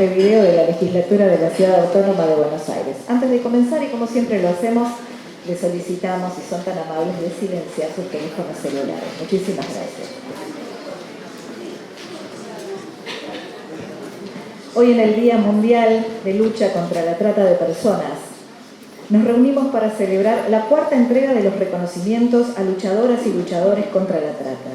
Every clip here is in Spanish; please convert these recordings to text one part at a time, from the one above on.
Montevideo de la Legislatura de la Ciudad Autónoma de Buenos Aires. Antes de comenzar, y como siempre lo hacemos, les solicitamos, si son tan amables, de silenciar sus teléfonos celulares. Muchísimas gracias. Hoy, en el Día Mundial de Lucha contra la Trata de Personas, nos reunimos para celebrar la cuarta entrega de los reconocimientos a luchadoras y luchadores contra la trata.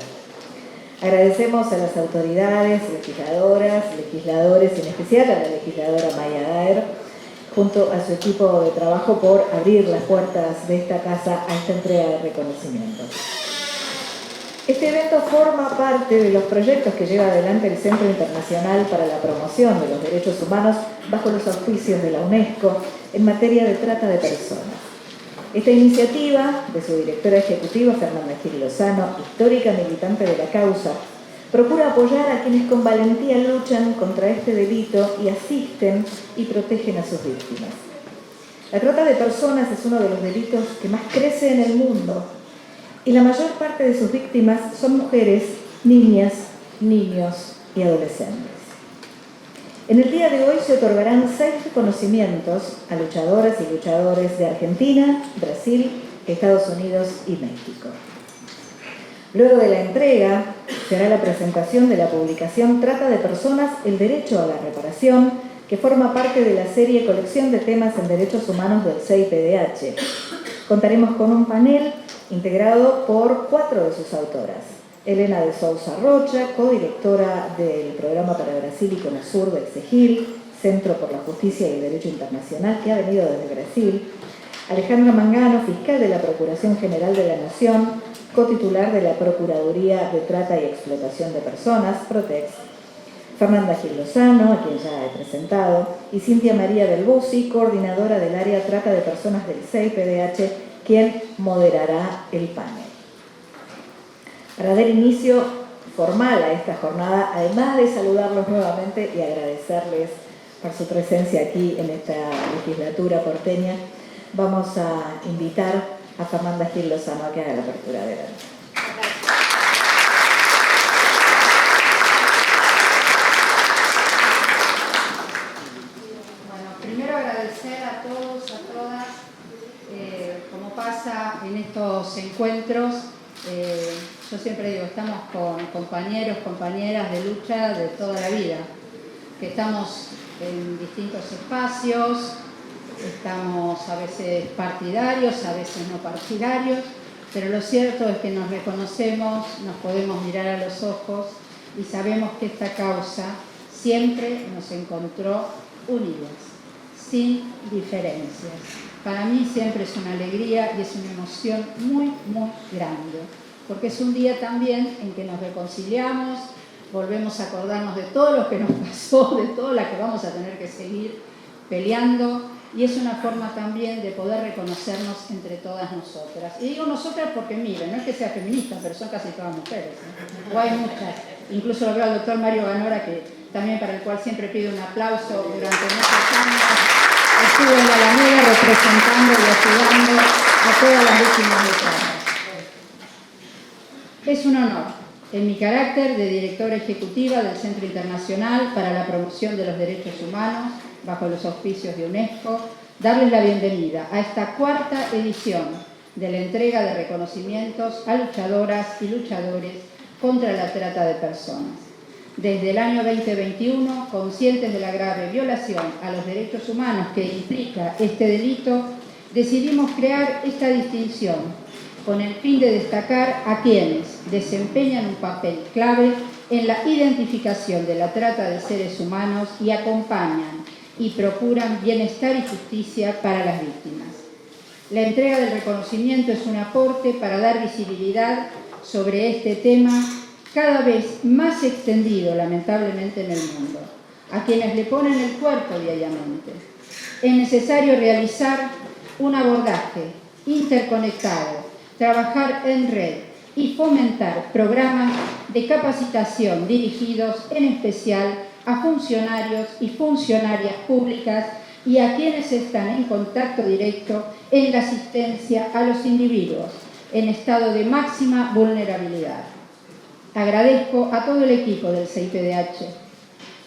Agradecemos a las autoridades, legisladoras, legisladores, en especial a la legisladora Maya Daer, junto a su equipo de trabajo, por abrir las puertas de esta casa a esta entrega de reconocimientos. Este evento forma parte de los proyectos que lleva adelante el Centro Internacional para la Promoción de los Derechos Humanos bajo los auspicios de la UNESCO en materia de trata de personas. Esta iniciativa, de su directora ejecutiva, Fernanda Gil Lozano, histórica militante de la causa, procura apoyar a quienes con valentía luchan contra este delito y asisten y protegen a sus víctimas. La trata de personas es uno de los delitos que más crece en el mundo y la mayor parte de sus víctimas son mujeres, niñas, niños y adolescentes. En el día de hoy se otorgarán 6 reconocimientos a luchadoras y luchadores de Argentina, Brasil, Estados Unidos y México. Luego de la entrega, se hará la presentación de la publicación Trata de Personas, el derecho a la reparación, que forma parte de la serie Colección de temas en derechos humanos del CIPDH. Contaremos con un panel integrado por 4 de sus autoras. Elena de Sousa Rocha, codirectora del Programa para Brasil y Conosur del CEGIL, Centro por la Justicia y el Derecho Internacional, que ha venido desde Brasil. Alejandra Mangano, fiscal de la Procuración General de la Nación, cotitular de la Procuraduría de Trata y Explotación de Personas, Protex. Fernanda Gil Lozano, a quien ya he presentado, y Cintia María del Bussi, coordinadora del área Trata de Personas del CIPDH, quien moderará el panel. Para dar inicio formal a esta jornada, además de saludarlos nuevamente y agradecerles por su presencia aquí en esta legislatura porteña, vamos a invitar a Fernanda Gil Lozano a que haga la apertura de evento. Bueno, primero agradecer a todos, a todas, como pasa en estos encuentros. Yo siempre digo, estamos con compañeros, compañeras de lucha de toda la vida, que estamos en distintos espacios, estamos a veces partidarios, a veces no partidarios, pero lo cierto es que nos reconocemos, nos podemos mirar a los ojos y sabemos que esta causa siempre nos encontró unidas, sin diferencias. Para mí siempre es una alegría y es una emoción muy, muy grande, porque es un día también en que nos reconciliamos, volvemos a acordarnos de todo lo que nos pasó, de todo lo que vamos a tener que seguir peleando, y es una forma también de poder reconocernos entre todas nosotras. Y digo nosotras porque, miren, no es que sea feminista, pero son casi todas mujeres, ¿eh? O hay muchas. Incluso lo veo al doctor Mario Ganora, que también para el cual siempre pido un aplauso durante muchos años. Estuve en la Alameda representando y ayudando a todas las víctimas de trata. Es un honor, en mi carácter de directora ejecutiva del Centro Internacional para la Promoción de los Derechos Humanos, bajo los auspicios de UNESCO, darles la bienvenida a esta cuarta edición de la entrega de reconocimientos a luchadoras y luchadores contra la trata de personas. Desde el año 2021, conscientes de la grave violación a los derechos humanos que implica este delito, decidimos crear esta distinción con el fin de destacar a quienes desempeñan un papel clave en la identificación de la trata de seres humanos y acompañan y procuran bienestar y justicia para las víctimas. La entrega del reconocimiento es un aporte para dar visibilidad sobre este tema cada vez más extendido, lamentablemente, en el mundo, a quienes le ponen el cuerpo diariamente. Es necesario realizar un abordaje interconectado, trabajar en red y fomentar programas de capacitación dirigidos en especial a funcionarios y funcionarias públicas y a quienes están en contacto directo en la asistencia a los individuos en estado de máxima vulnerabilidad. Agradezco a todo el equipo del CIPDH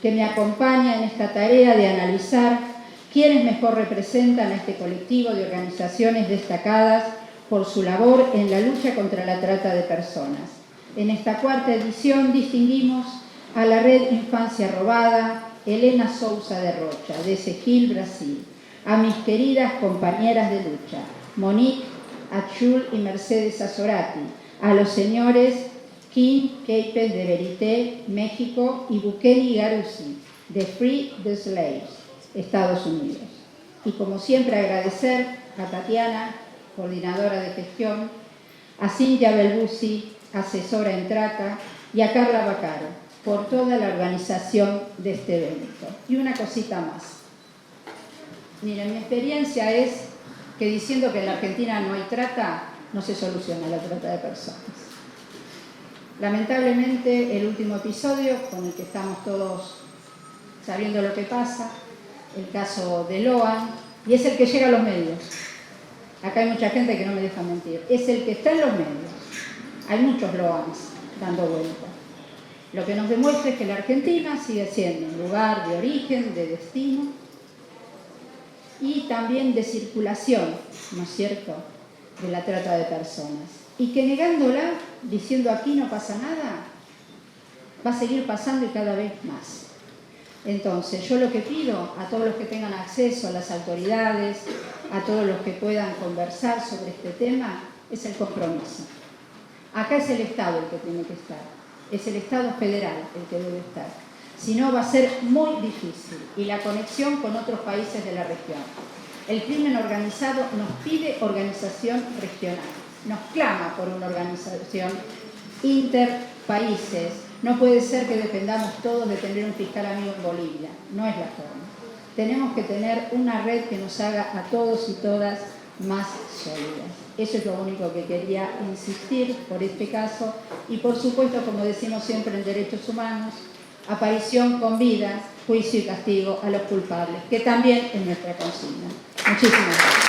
que me acompaña en esta tarea de analizar quiénes mejor representan a este colectivo de organizaciones destacadas por su labor en la lucha contra la trata de personas. En esta cuarta edición distinguimos a la Red Infancia Robada, Helena Sousa de Rocha, de Segil, Brasil, a mis queridas compañeras de lucha, Monique Achul y Mercedes Azorati, a los señores Kim Keipes de Verité, México, y Bukeli Garuzzi, de Free the Slaves, Estados Unidos. Y como siempre agradecer a Tatiana, coordinadora de gestión, a Cintia Belbuzzi, asesora en trata, y a Carla Baccaro, por toda la organización de este evento. Y una cosita más. Miren, mi experiencia es que diciendo que en la Argentina no hay trata, no se soluciona la trata de personas. Lamentablemente, el último episodio, con el que estamos todos sabiendo lo que pasa, el caso de Loan, y es el que llega a los medios. Acá hay mucha gente que no me deja mentir. Es el que está en los medios. Hay muchos Loans dando vuelta. Lo que nos demuestra es que la Argentina sigue siendo un lugar de origen, de destino y también de circulación, ¿no es cierto?, de la trata de personas. Y que negándola, diciendo aquí no pasa nada, va a seguir pasando y cada vez más. Entonces, yo lo que pido a todos los que tengan acceso a las autoridades, a todos los que puedan conversar sobre este tema, es el compromiso. Acá es el Estado el que tiene que estar, es el Estado federal el que debe estar. Si no, va a ser muy difícil. Y la conexión con otros países de la región. El crimen organizado nos pide organización regional, nos clama por una organización interpaíses. No puede ser que dependamos todos de tener un fiscal amigo en Bolivia, no es la forma. Tenemos que tener una red que nos haga a todos y todas más sólidas. Eso es lo único que quería insistir por este caso y, por supuesto, como decimos siempre en derechos humanos, aparición con vida, juicio y castigo a los culpables, que también es nuestra consigna. Muchísimas gracias.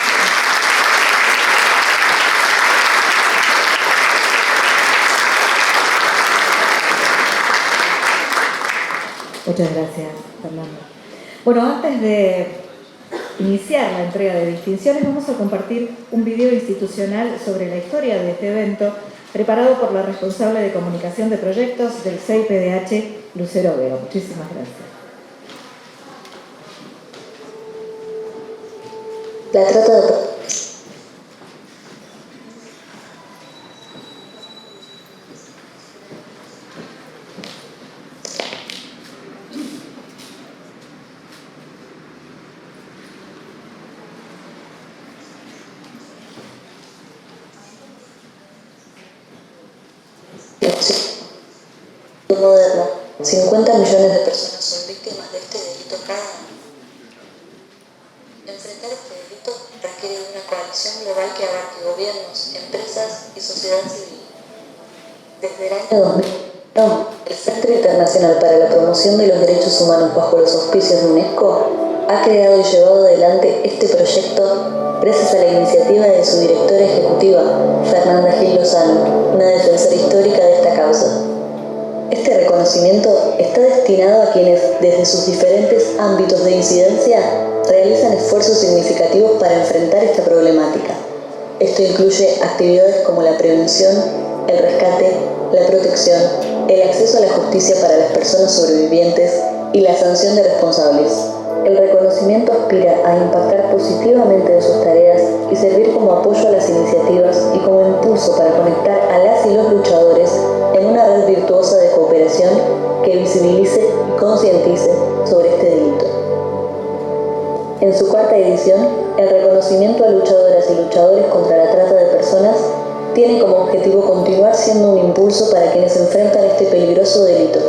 Muchas gracias, Fernanda. Bueno, antes de iniciar la entrega de distinciones, vamos a compartir un video institucional sobre la historia de este evento, preparado por la responsable de comunicación de proyectos del CIPDH, Lucero Vero. Muchísimas gracias. La trata de personas. Moderna, 50 millones de personas son víctimas de este delito cada año. Enfrentar este delito requiere de una coalición global que abarque gobiernos, empresas y sociedad civil. Desde el año 2001, el Centro Internacional para la Promoción de los Derechos Humanos bajo los auspicios de UNESCO ha creado y llevado adelante este proyecto gracias a la iniciativa de su directora ejecutiva, Fernanda Gil Lozano, una defensora histórica de esta causa. Este reconocimiento está destinado a quienes, desde sus diferentes ámbitos de incidencia, realizan esfuerzos significativos para enfrentar esta problemática. Esto incluye actividades como la prevención, el rescate, la protección, el acceso a la justicia para las personas sobrevivientes y la sanción de responsables. El reconocimiento aspira a impactar positivamente en sus tareas y servir como apoyo a las iniciativas y como impulso para conectar a las y los luchadores en una red virtuosa de cooperación que visibilice y concientice sobre este delito. En su cuarta edición, el reconocimiento a luchadoras y luchadores contra la trata de personas tiene como objetivo continuar siendo un impulso para quienes enfrentan este peligroso delito.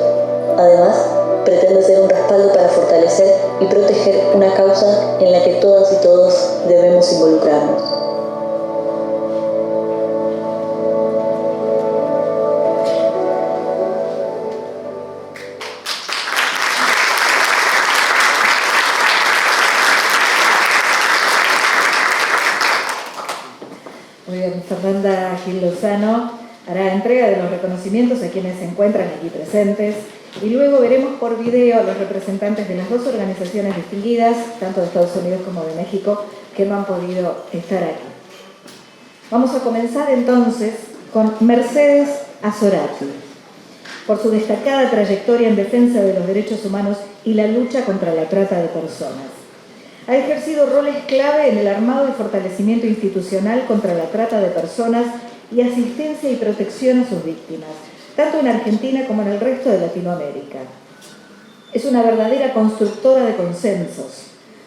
Además, pretende ser un respaldo para fortalecer y proteger una causa en la que todas y todos debemos involucrarnos. Muy bien, Fernanda Gil Lozano hará entrega de los reconocimientos a quienes se encuentran aquí presentes Y luego veremos por video a los representantes de las dos organizaciones distinguidas, tanto de Estados Unidos como de México, que no han podido estar aquí. Vamos a comenzar entonces con Mercedes Azorati, por su destacada trayectoria en defensa de los derechos humanos y la lucha contra la trata de personas. Ha ejercido roles clave en el armado y fortalecimiento institucional contra la trata de personas y asistencia y protección a sus víctimas, tanto en Argentina como en el resto de Latinoamérica. Es una verdadera constructora de consensos.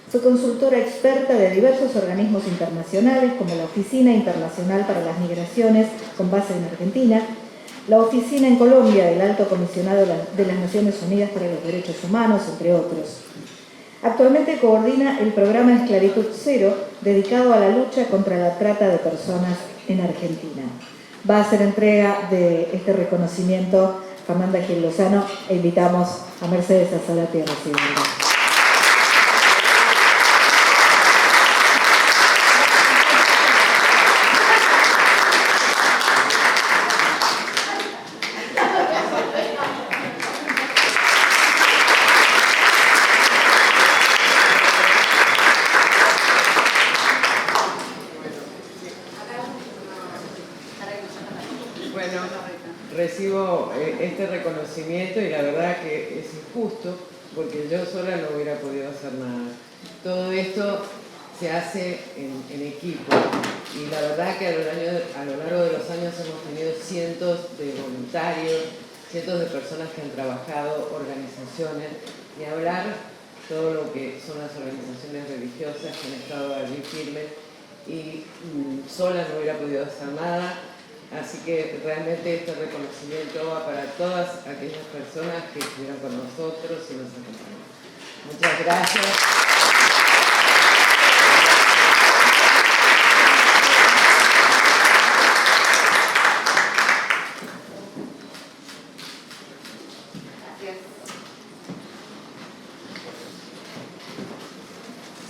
Fue consultora experta de diversos organismos internacionales, como la Oficina Internacional para las Migraciones, con base en Argentina, la Oficina en Colombia del Alto Comisionado de las Naciones Unidas para los Derechos Humanos, entre otros. Actualmente coordina el programa Esclavitud Cero, dedicado a la lucha contra la trata de personas en Argentina. Va a hacer entrega de este reconocimiento Fernanda Gil Lozano e invitamos a Mercedes Azorati a recibirlo. Bueno, recibo este reconocimiento y la verdad que es injusto porque yo sola no hubiera podido hacer nada. Todo esto se hace en equipo y la verdad que a lo largo de los años hemos tenido cientos de voluntarios, cientos de personas que han trabajado, organizaciones, y hablar todo lo que son las organizaciones religiosas que han estado allí firmes y sola no hubiera podido hacer nada. Así que realmente este reconocimiento va para todas aquellas personas que estuvieron con nosotros y nos acompañaron. Muchas gracias.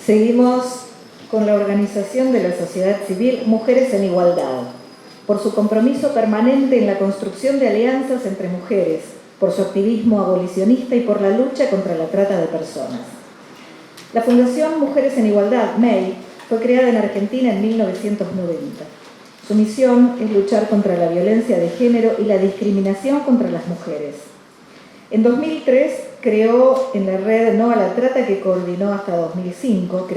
Seguimos con la organización de la sociedad civil Mujeres en Igualdad, por su compromiso permanente en la construcción de alianzas entre mujeres, por su activismo abolicionista y por la lucha contra la trata de personas. La Fundación Mujeres en Igualdad, MEI, fue creada en Argentina en 1990. Su misión es luchar contra la violencia de género y la discriminación contra las mujeres. En 2003 creó en la red No a la Trata, que coordinó hasta 2005,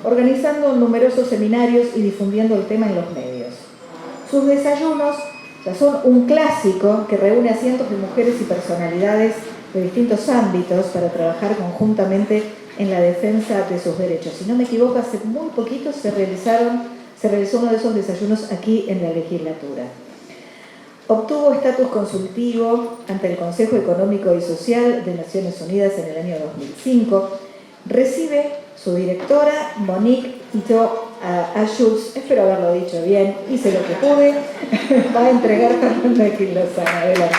organizando numerosos seminarios y difundiendo el tema en los medios. Sus desayunos ya son un clásico que reúne a cientos de mujeres y personalidades de distintos ámbitos para trabajar conjuntamente en la defensa de sus derechos. Si no me equivoco, hace muy poquito se realizó uno de esos desayunos aquí en la legislatura. Obtuvo estatus consultivo ante el Consejo Económico y Social de Naciones Unidas en el año 2005. Recibe su directora, Monique Ito Schultz, espero haberlo dicho bien, hice lo que pude, va a entregar Fernanda Gil Lozano. Adelante.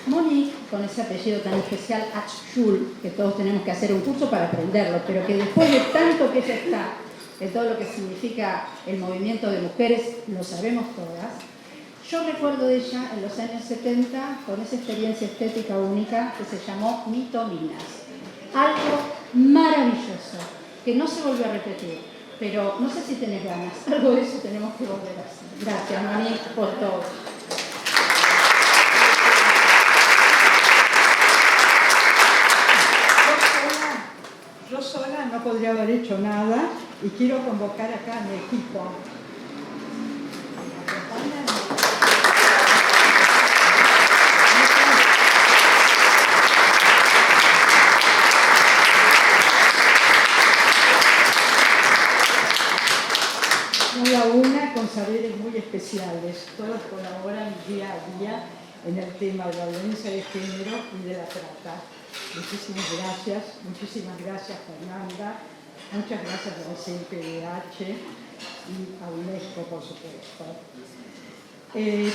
Monique, con ese apellido tan especial, Schultz, que todos tenemos que hacer un curso para aprenderlo, pero que después de tanto que ella está, de todo lo que significa el movimiento de mujeres, lo sabemos todas. Yo recuerdo de ella en los años 70 con esa experiencia estética única que se llamó Mitominas. Algo maravilloso, que no se volvió a repetir, pero no sé si tenés ganas, algo de eso tenemos que volver a hacer. Gracias, Monique, por todo. Yo sola no podría haber hecho nada y quiero convocar acá a mi equipo. Cada una con saberes muy especiales. Todos colaboran día a día en el tema de la violencia de género y de la trata. Muchísimas gracias Fernanda, muchas gracias a la CPDH, y a UNESCO, por supuesto.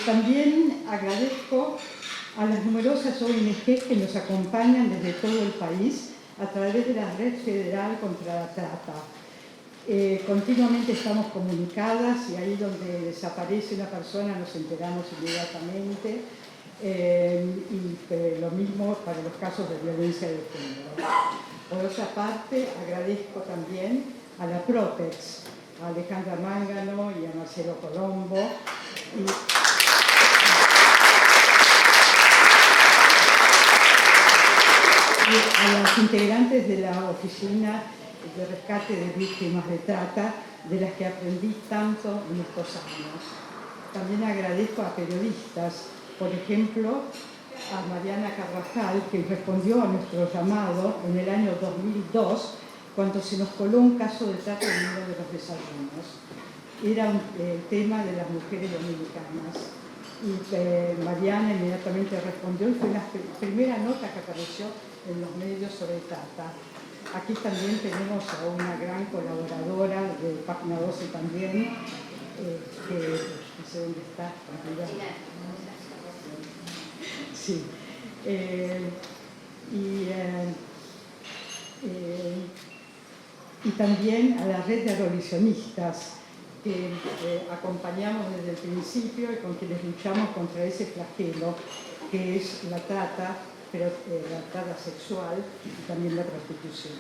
También agradezco a las numerosas ONG que nos acompañan desde todo el país a través de la Red Federal contra la Trata. Continuamente estamos comunicadas y ahí donde desaparece una persona nos enteramos inmediatamente, y lo mismo para los casos de violencia de género. Por otra parte, agradezco también a la Protex, a Alejandra Mángano y a Marcelo Colombo, y a las integrantes de la Oficina de Rescate de Víctimas de Trata, de las que aprendí tanto en estos años. También agradezco a periodistas, por ejemplo, a Mariana Carvajal, que respondió a nuestro llamado en el año 2002, cuando se nos coló un caso de trata en uno de los desayunos. Era un tema de las mujeres dominicanas. Y Mariana inmediatamente respondió y fue la primera nota que apareció en los medios sobre trata. Aquí también tenemos a una gran colaboradora de Página 12 también, que no sé dónde está. Sí. Y también a la red de abolicionistas que acompañamos desde el principio y con quienes luchamos contra ese flagelo que es la trata, pero la trata sexual y también la prostitución.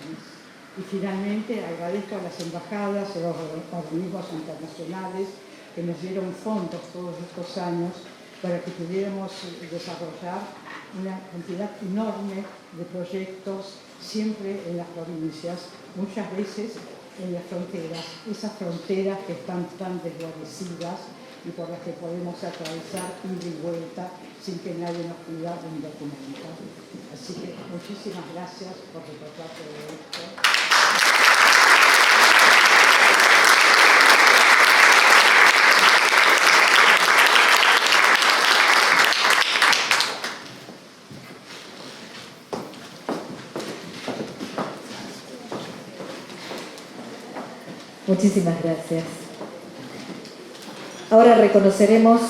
Y finalmente agradezco a las embajadas, a los organismos internacionales que nos dieron fondos todos estos años para que pudiéramos desarrollar una cantidad enorme de proyectos siempre en las provincias, muchas veces en las fronteras, esas fronteras que están tan desguarnecidas y por las que podemos atravesar ida y vuelta sin que nadie nos pida un documento. Así que muchísimas gracias por recordar todo esto. Muchísimas gracias. Ahora reconoceremos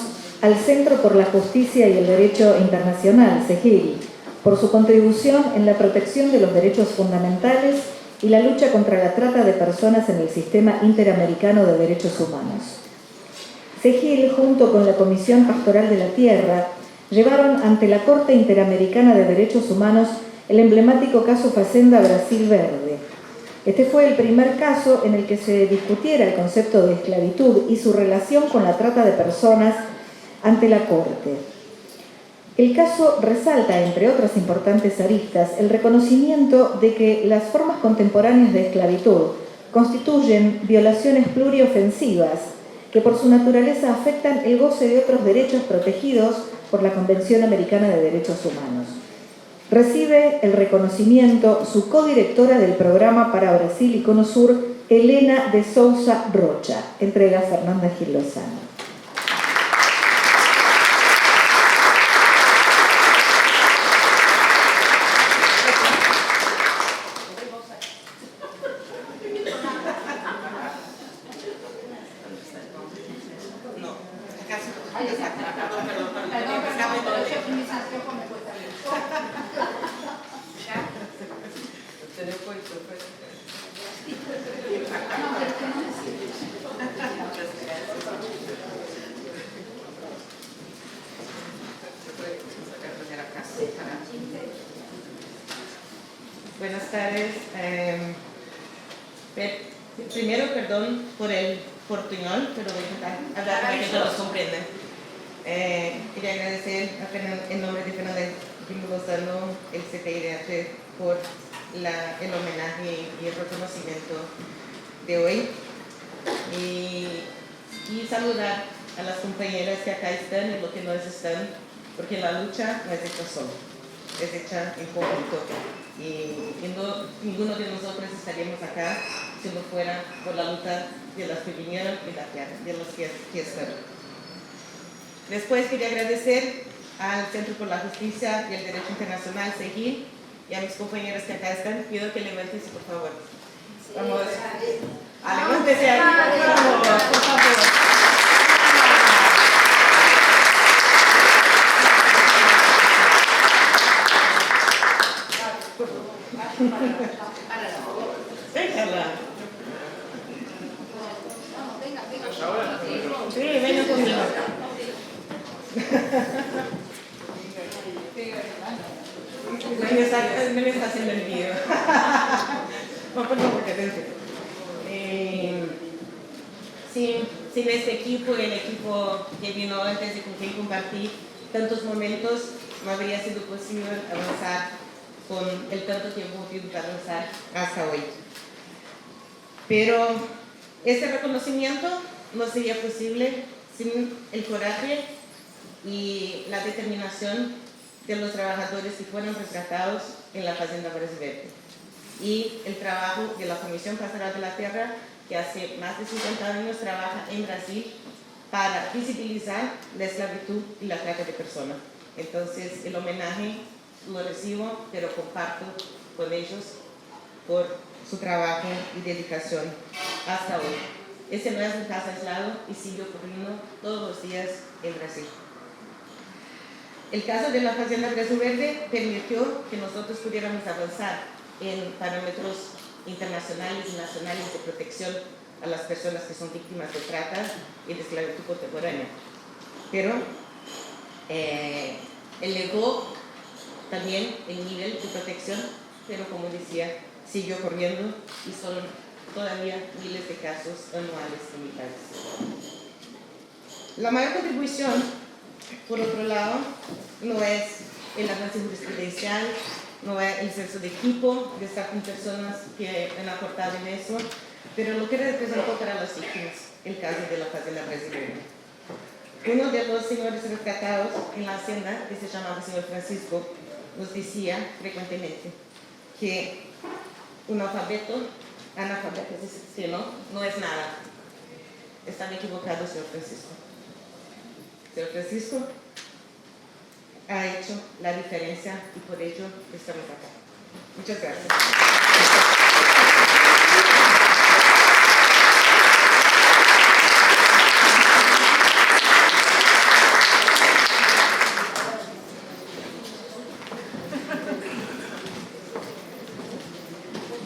al Centro por la Justicia y el Derecho Internacional, CEGIL, por su contribución en la protección de los derechos fundamentales y la lucha contra la trata de personas en el Sistema Interamericano de Derechos Humanos. CEGIL, junto con la Comisión Pastoral de la Tierra, llevaron ante la Corte Interamericana de Derechos Humanos el emblemático caso Fazenda Brasil Verde. Este fue el primer caso en el que se discutiera el concepto de esclavitud y su relación con la trata de personas ante la Corte. El caso resalta, entre otras importantes aristas, el reconocimiento de que las formas contemporáneas de esclavitud constituyen violaciones pluriofensivas que por su naturaleza afectan el goce de otros derechos protegidos por la Convención Americana de Derechos Humanos. Recibe el reconocimiento su codirectora del programa para Brasil y Cono Sur, Elena de Souza Rocha. Entrega Fernanda Gil Lozano. Buenas tardes. Primero, perdón por el portuñol, pero voy a intentar hablar para que todos comprendan. Quería agradecer en nombre de Fernanda Gil Lozano, el CTIDH, por el homenaje y el reconocimiento de hoy. Y saludar a las compañeras que acá están y los que no están, porque la lucha no es hecha solo, es hecha en conjunto. Y ninguno de nosotros estaríamos acá si no fuera por la lucha de las que vinieron y de los que están. Después quería agradecer al Centro por la Justicia y el Derecho Internacional, CEGIL, y a mis compañeros que acá están. Pido que levanten, por favor. Vamos. Levántese ahí, por favor. Déjala. Sí, venga conmigo. Me está haciendo el video. No, perdón, porque sin este equipo, el equipo que vino antes y con quien compartí tantos momentos, no habría sido posible avanzar con el tanto tiempo que tuvimos que avanzar hasta hoy. Pero este reconocimiento no sería posible sin el coraje y la determinación de los trabajadores que fueron rescatados en la Fazenda Brasil Verde y el trabajo de la Comisión Pastoral de la Tierra, que hace más de 50 años trabaja en Brasil para visibilizar la esclavitud y la trata de personas. Entonces, el homenaje lo recibo, pero comparto con ellos por su trabajo y dedicación hasta hoy. Ese no es un caso aislado y sigue ocurriendo todos los días en Brasil. El caso de la Fazenda Brasil Verde permitió que nosotros pudiéramos avanzar en parámetros internacionales y nacionales de protección a las personas que son víctimas de trata y de esclavitud contemporánea. Pero elevó también el nivel de protección, pero como decía, siguió corriendo y son todavía miles de casos anuales en mi país. La mayor contribución, por otro lado, no es el avance jurisprudencial, no es el esfuerzo de equipo, de estar con personas que han aportado en eso, pero lo que representó para las víctimas, el caso de la Fazenda Brasil Verde. Uno de los señores rescatados en la hacienda, que se llamaba señor Francisco, nos decía frecuentemente que un analfabeto no es nada. Están equivocados, señor Francisco. Señor Francisco ha hecho la diferencia y por ello estamos acá. Muchas gracias.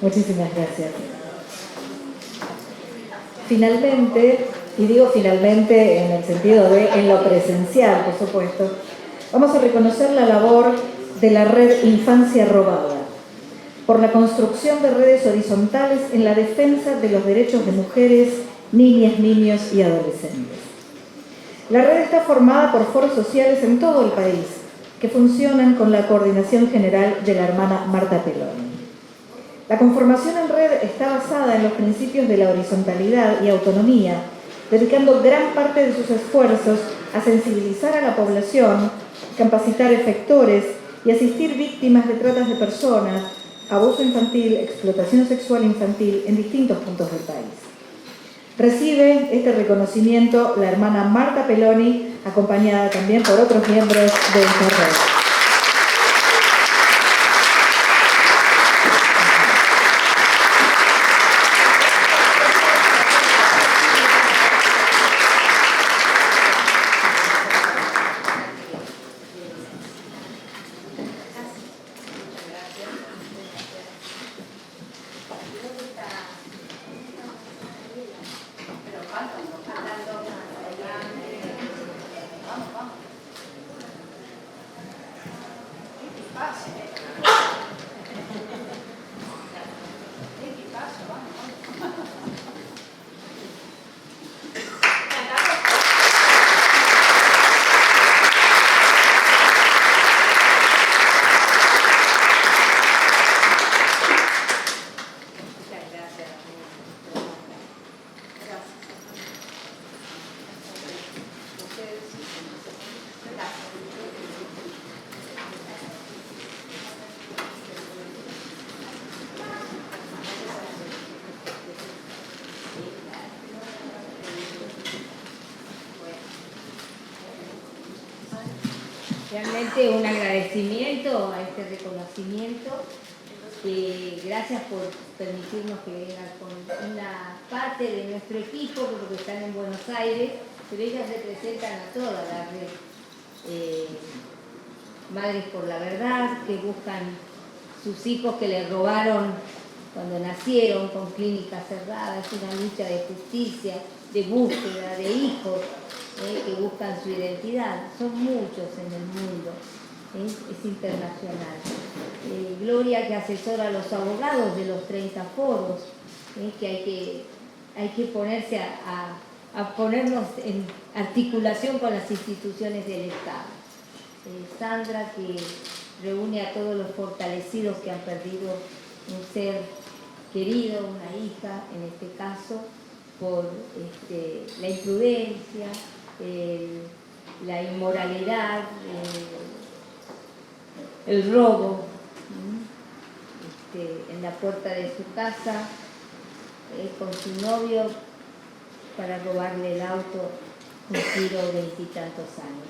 Muchísimas gracias. Finalmente, y digo finalmente en el sentido de en lo presencial, por supuesto, vamos a reconocer la labor de la Red Infancia Robada por la construcción de redes horizontales en la defensa de los derechos de mujeres, niñas, niños y adolescentes. La red está formada por foros sociales en todo el país que funcionan con la coordinación general de la hermana Marta Peloni. La conformación en red está basada en los principios de la horizontalidad y autonomía, dedicando gran parte de sus esfuerzos a sensibilizar a la población, capacitar efectores y asistir víctimas de tratas de personas, abuso infantil, explotación sexual infantil en distintos puntos del país. Recibe este reconocimiento la hermana Marta Peloni, acompañada también por otros miembros de esta red. Realmente un agradecimiento a este reconocimiento Gracias por permitirnos que vengan con una parte de nuestro equipo, porque están en Buenos Aires, pero ellas representan a toda la red. Madres por la Verdad, que buscan sus hijos que les robaron cuando nacieron, con clínicas cerradas, una lucha de justicia, de búsqueda de hijos que buscan su identidad. Son muchos en el mundo, es internacional. Gloria, que asesora a los abogados de los 30 foros, que hay que ponerse a ponernos en articulación con las instituciones del Estado. Sandra, que reúne a todos los fortalecidos que han perdido un ser querido, una hija, en este caso, por la imprudencia, la inmoralidad, el robo, en la puerta de su casa, con su novio, para robarle el auto, cumplido 20 y tantos años.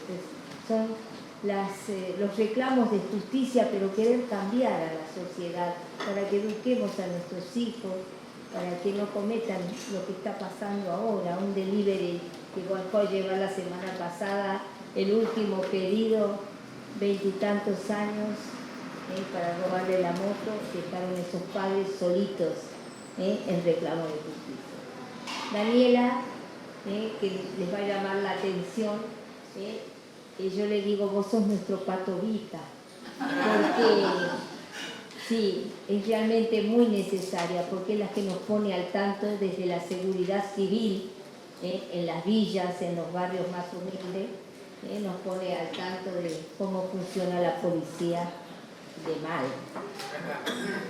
Son los reclamos de justicia, pero querer cambiar a la sociedad para que eduquemos a nuestros hijos, para que no cometan lo que está pasando ahora, un delivery que fue a llevar la semana pasada, el último pedido, 20 y tantos años, para robarle la moto, dejaron esos padres solitos en reclamo de justicia. Daniela, que les va a llamar la atención, yo le digo, vos sos nuestro Pato Vita, porque sí, es realmente muy necesaria, porque es la que nos pone al tanto desde la seguridad civil, en las villas, en los barrios más humildes, nos pone al tanto de cómo funciona la policía de mal,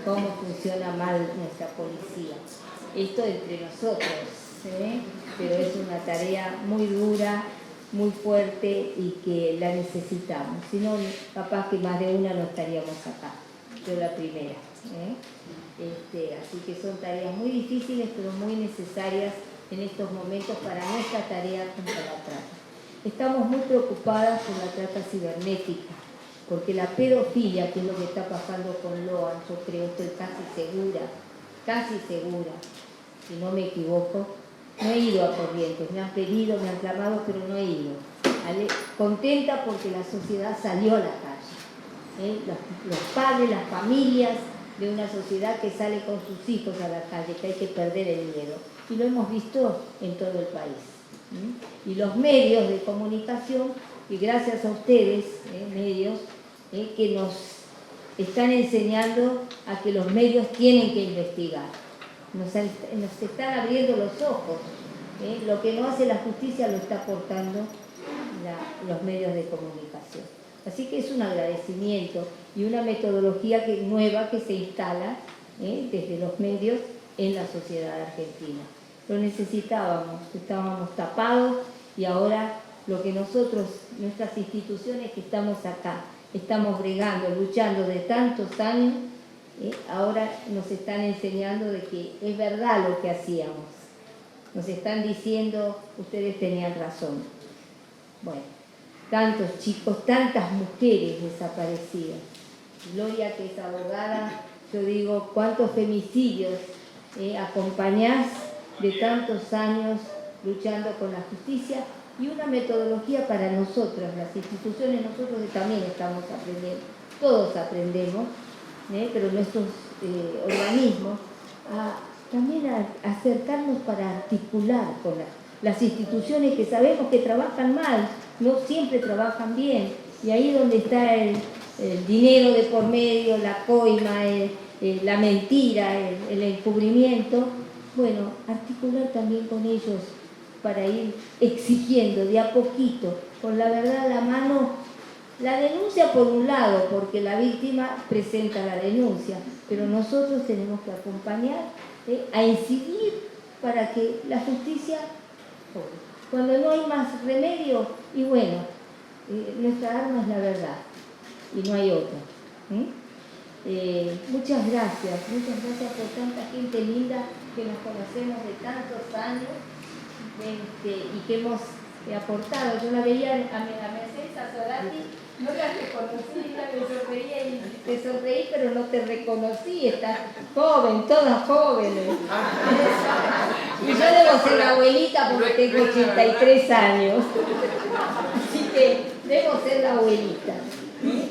cómo funciona mal nuestra policía. Esto entre nosotros, pero es una tarea muy dura, muy fuerte y que la necesitamos. Si no, capaz que más de una no estaríamos acá. Yo la primera. Así que son tareas muy difíciles, pero muy necesarias en estos momentos para nuestra tarea contra la trata. Estamos muy preocupadas por la trata cibernética, porque la pedofilia, que es lo que está pasando con Loan, yo creo, estoy casi segura, si no me equivoco. No he ido a Corrientes, me han pedido, me han clamado, pero no he ido. Contenta porque la sociedad salió a la calle. Los padres, las familias de una sociedad que sale con sus hijos a la calle, que hay que perder el miedo. Y lo hemos visto en todo el país. Y los medios de comunicación, y gracias a ustedes, medios, que nos están enseñando a que los medios tienen que investigar. Nos están abriendo los ojos. Lo que no hace la justicia lo está aportando los medios de comunicación. Así que es un agradecimiento y una metodología nueva que se instala desde los medios en la sociedad argentina. Lo necesitábamos, estábamos tapados y ahora lo que nosotros, nuestras instituciones que estamos acá, estamos bregando, luchando de tantos años, ahora nos están enseñando de que es verdad lo que hacíamos. Nos están diciendo, ustedes tenían razón. Bueno, tantos chicos, tantas mujeres desaparecidas. Gloria, que es abogada, yo digo, ¿cuántos femicidios acompañás de tantos años luchando con la justicia? Y una metodología para nosotros, las instituciones, nosotros también estamos aprendiendo, todos aprendemos, pero nuestros organismos, también a acercarnos para articular con las instituciones que sabemos que trabajan mal, no siempre trabajan bien, y ahí donde está el dinero de por medio, la coima, la mentira, el encubrimiento, bueno, articular también con ellos para ir exigiendo de a poquito, con la verdad a la mano, la denuncia por un lado, porque la víctima presenta la denuncia, pero nosotros tenemos que acompañar, a incidir para que la justicia, cuando no hay más remedio, y bueno, nuestra arma es la verdad, y no hay otra. Muchas gracias por tanta gente linda que nos conocemos de tantos años y que hemos aportado. Yo la veía a Mercedes Azorati, no la reconocía. conocí, me sonreí, pero no te reconocí, estás joven, todas jóvenes. Y yo debo ser la abuelita porque tengo 83 años. Así que debo ser la abuelita.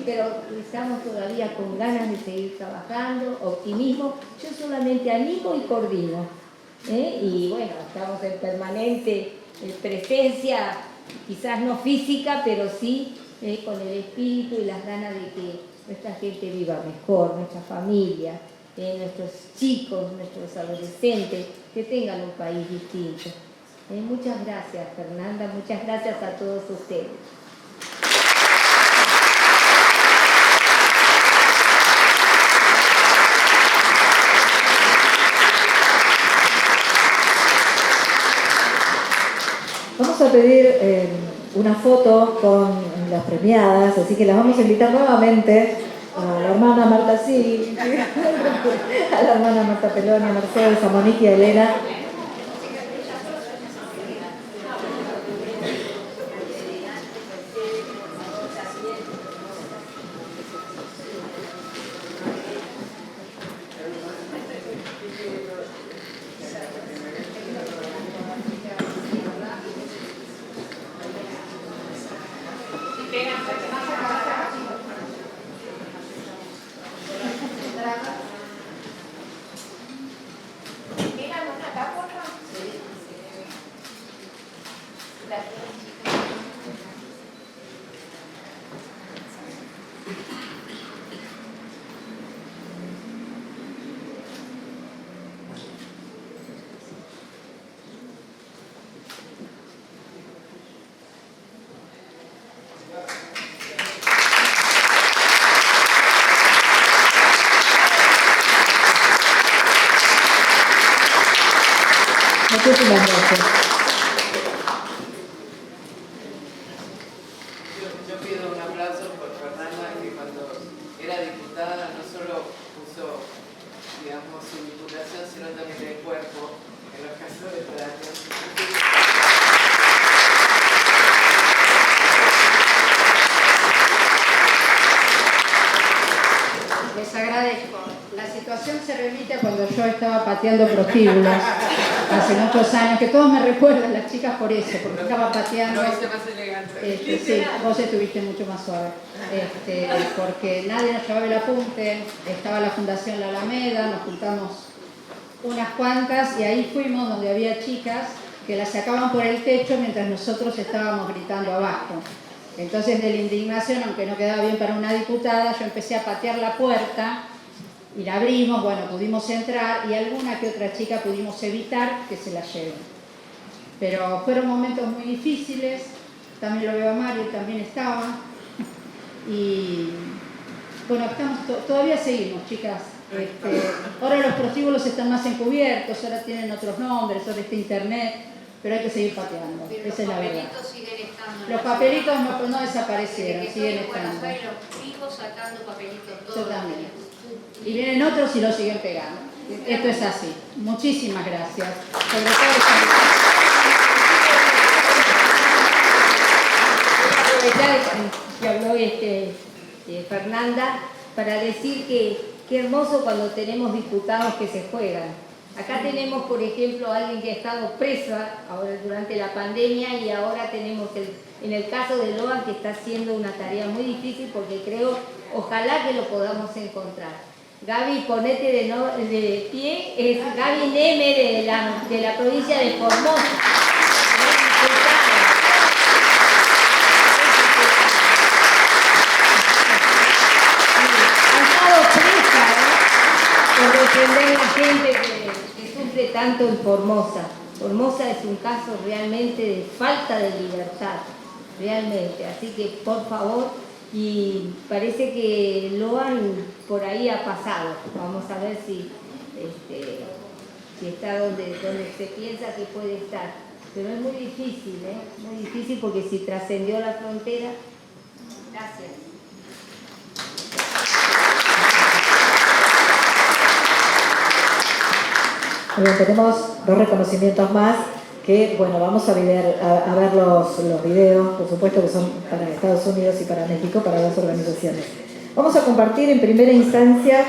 Pero estamos todavía con ganas de seguir trabajando, optimismo. Yo solamente animo y coordino. Y bueno, estamos en permanente presencia, quizás no física, pero sí con el espíritu y las ganas de que nuestra gente viva mejor, nuestra familia, nuestros chicos, nuestros adolescentes, que tengan un país distinto. Muchas gracias, Fernanda, muchas gracias a todos ustedes. Vamos a pedir una foto con las premiadas, así que las vamos a invitar nuevamente a la hermana Marta Sig, a la hermana Marta Peloni, a Mercedes, a Monique y a Elena. Muchísimas gracias. Yo pido un aplauso por Fernanda, que cuando era diputada no solo puso, digamos, su diputación, sino también el cuerpo en los casos de daños. Les agradezco. La situación se remite a cuando yo estaba pateando prostíbulos hace muchos años, que todos me recuerdan, las chicas, por eso, porque estaba pateando. No hice más elegante. Sí, vos estuviste mucho más suave. Porque nadie nos llevaba el apunte, estaba la Fundación La Alameda, nos juntamos unas cuantas y ahí fuimos donde había chicas que las sacaban por el techo mientras nosotros estábamos gritando abajo. Entonces, de la indignación, aunque no quedaba bien para una diputada, yo empecé a patear la puerta y la abrimos, bueno, pudimos entrar y alguna que otra chica pudimos evitar que se la lleven. Pero fueron momentos muy difíciles, también lo veo a Mario, también estaba. Y bueno, todavía seguimos, chicas. Ahora los prostíbulos están más encubiertos, ahora tienen otros nombres, ahora está internet, pero hay que seguir pateando, esa es la verdad. Los papelitos siguen estando. Los papelitos no desaparecieron, siguen en Buenos estando. Aires, los chicos sacando papelitos todos Yo los también. días. Y vienen otros y los siguen pegando. Esto es así. Muchísimas gracias. Sobre todo Aprovechar que habló Fernanda para decir que qué hermoso cuando tenemos diputados que se juegan. Acá tenemos, por ejemplo, a alguien que ha estado presa ahora durante la pandemia y ahora tenemos en el caso de Loan, que está haciendo una tarea muy difícil porque creo, ojalá que lo podamos encontrar. Gaby, ponete de pie, es Gaby Neme de la provincia de Formosa. Por defender a la gente que sufre tanto en Formosa. Formosa es un caso realmente de falta de libertad, realmente. Así que, por favor, y parece que Loan por ahí ha pasado. Vamos a ver si está donde se piensa que puede estar. Pero es muy difícil, muy difícil porque si trascendió la frontera. Gracias. Bien, tenemos dos reconocimientos más que, bueno, vamos a ver los videos, por supuesto que son para Estados Unidos y para México, para las organizaciones. Vamos a compartir en primera instancia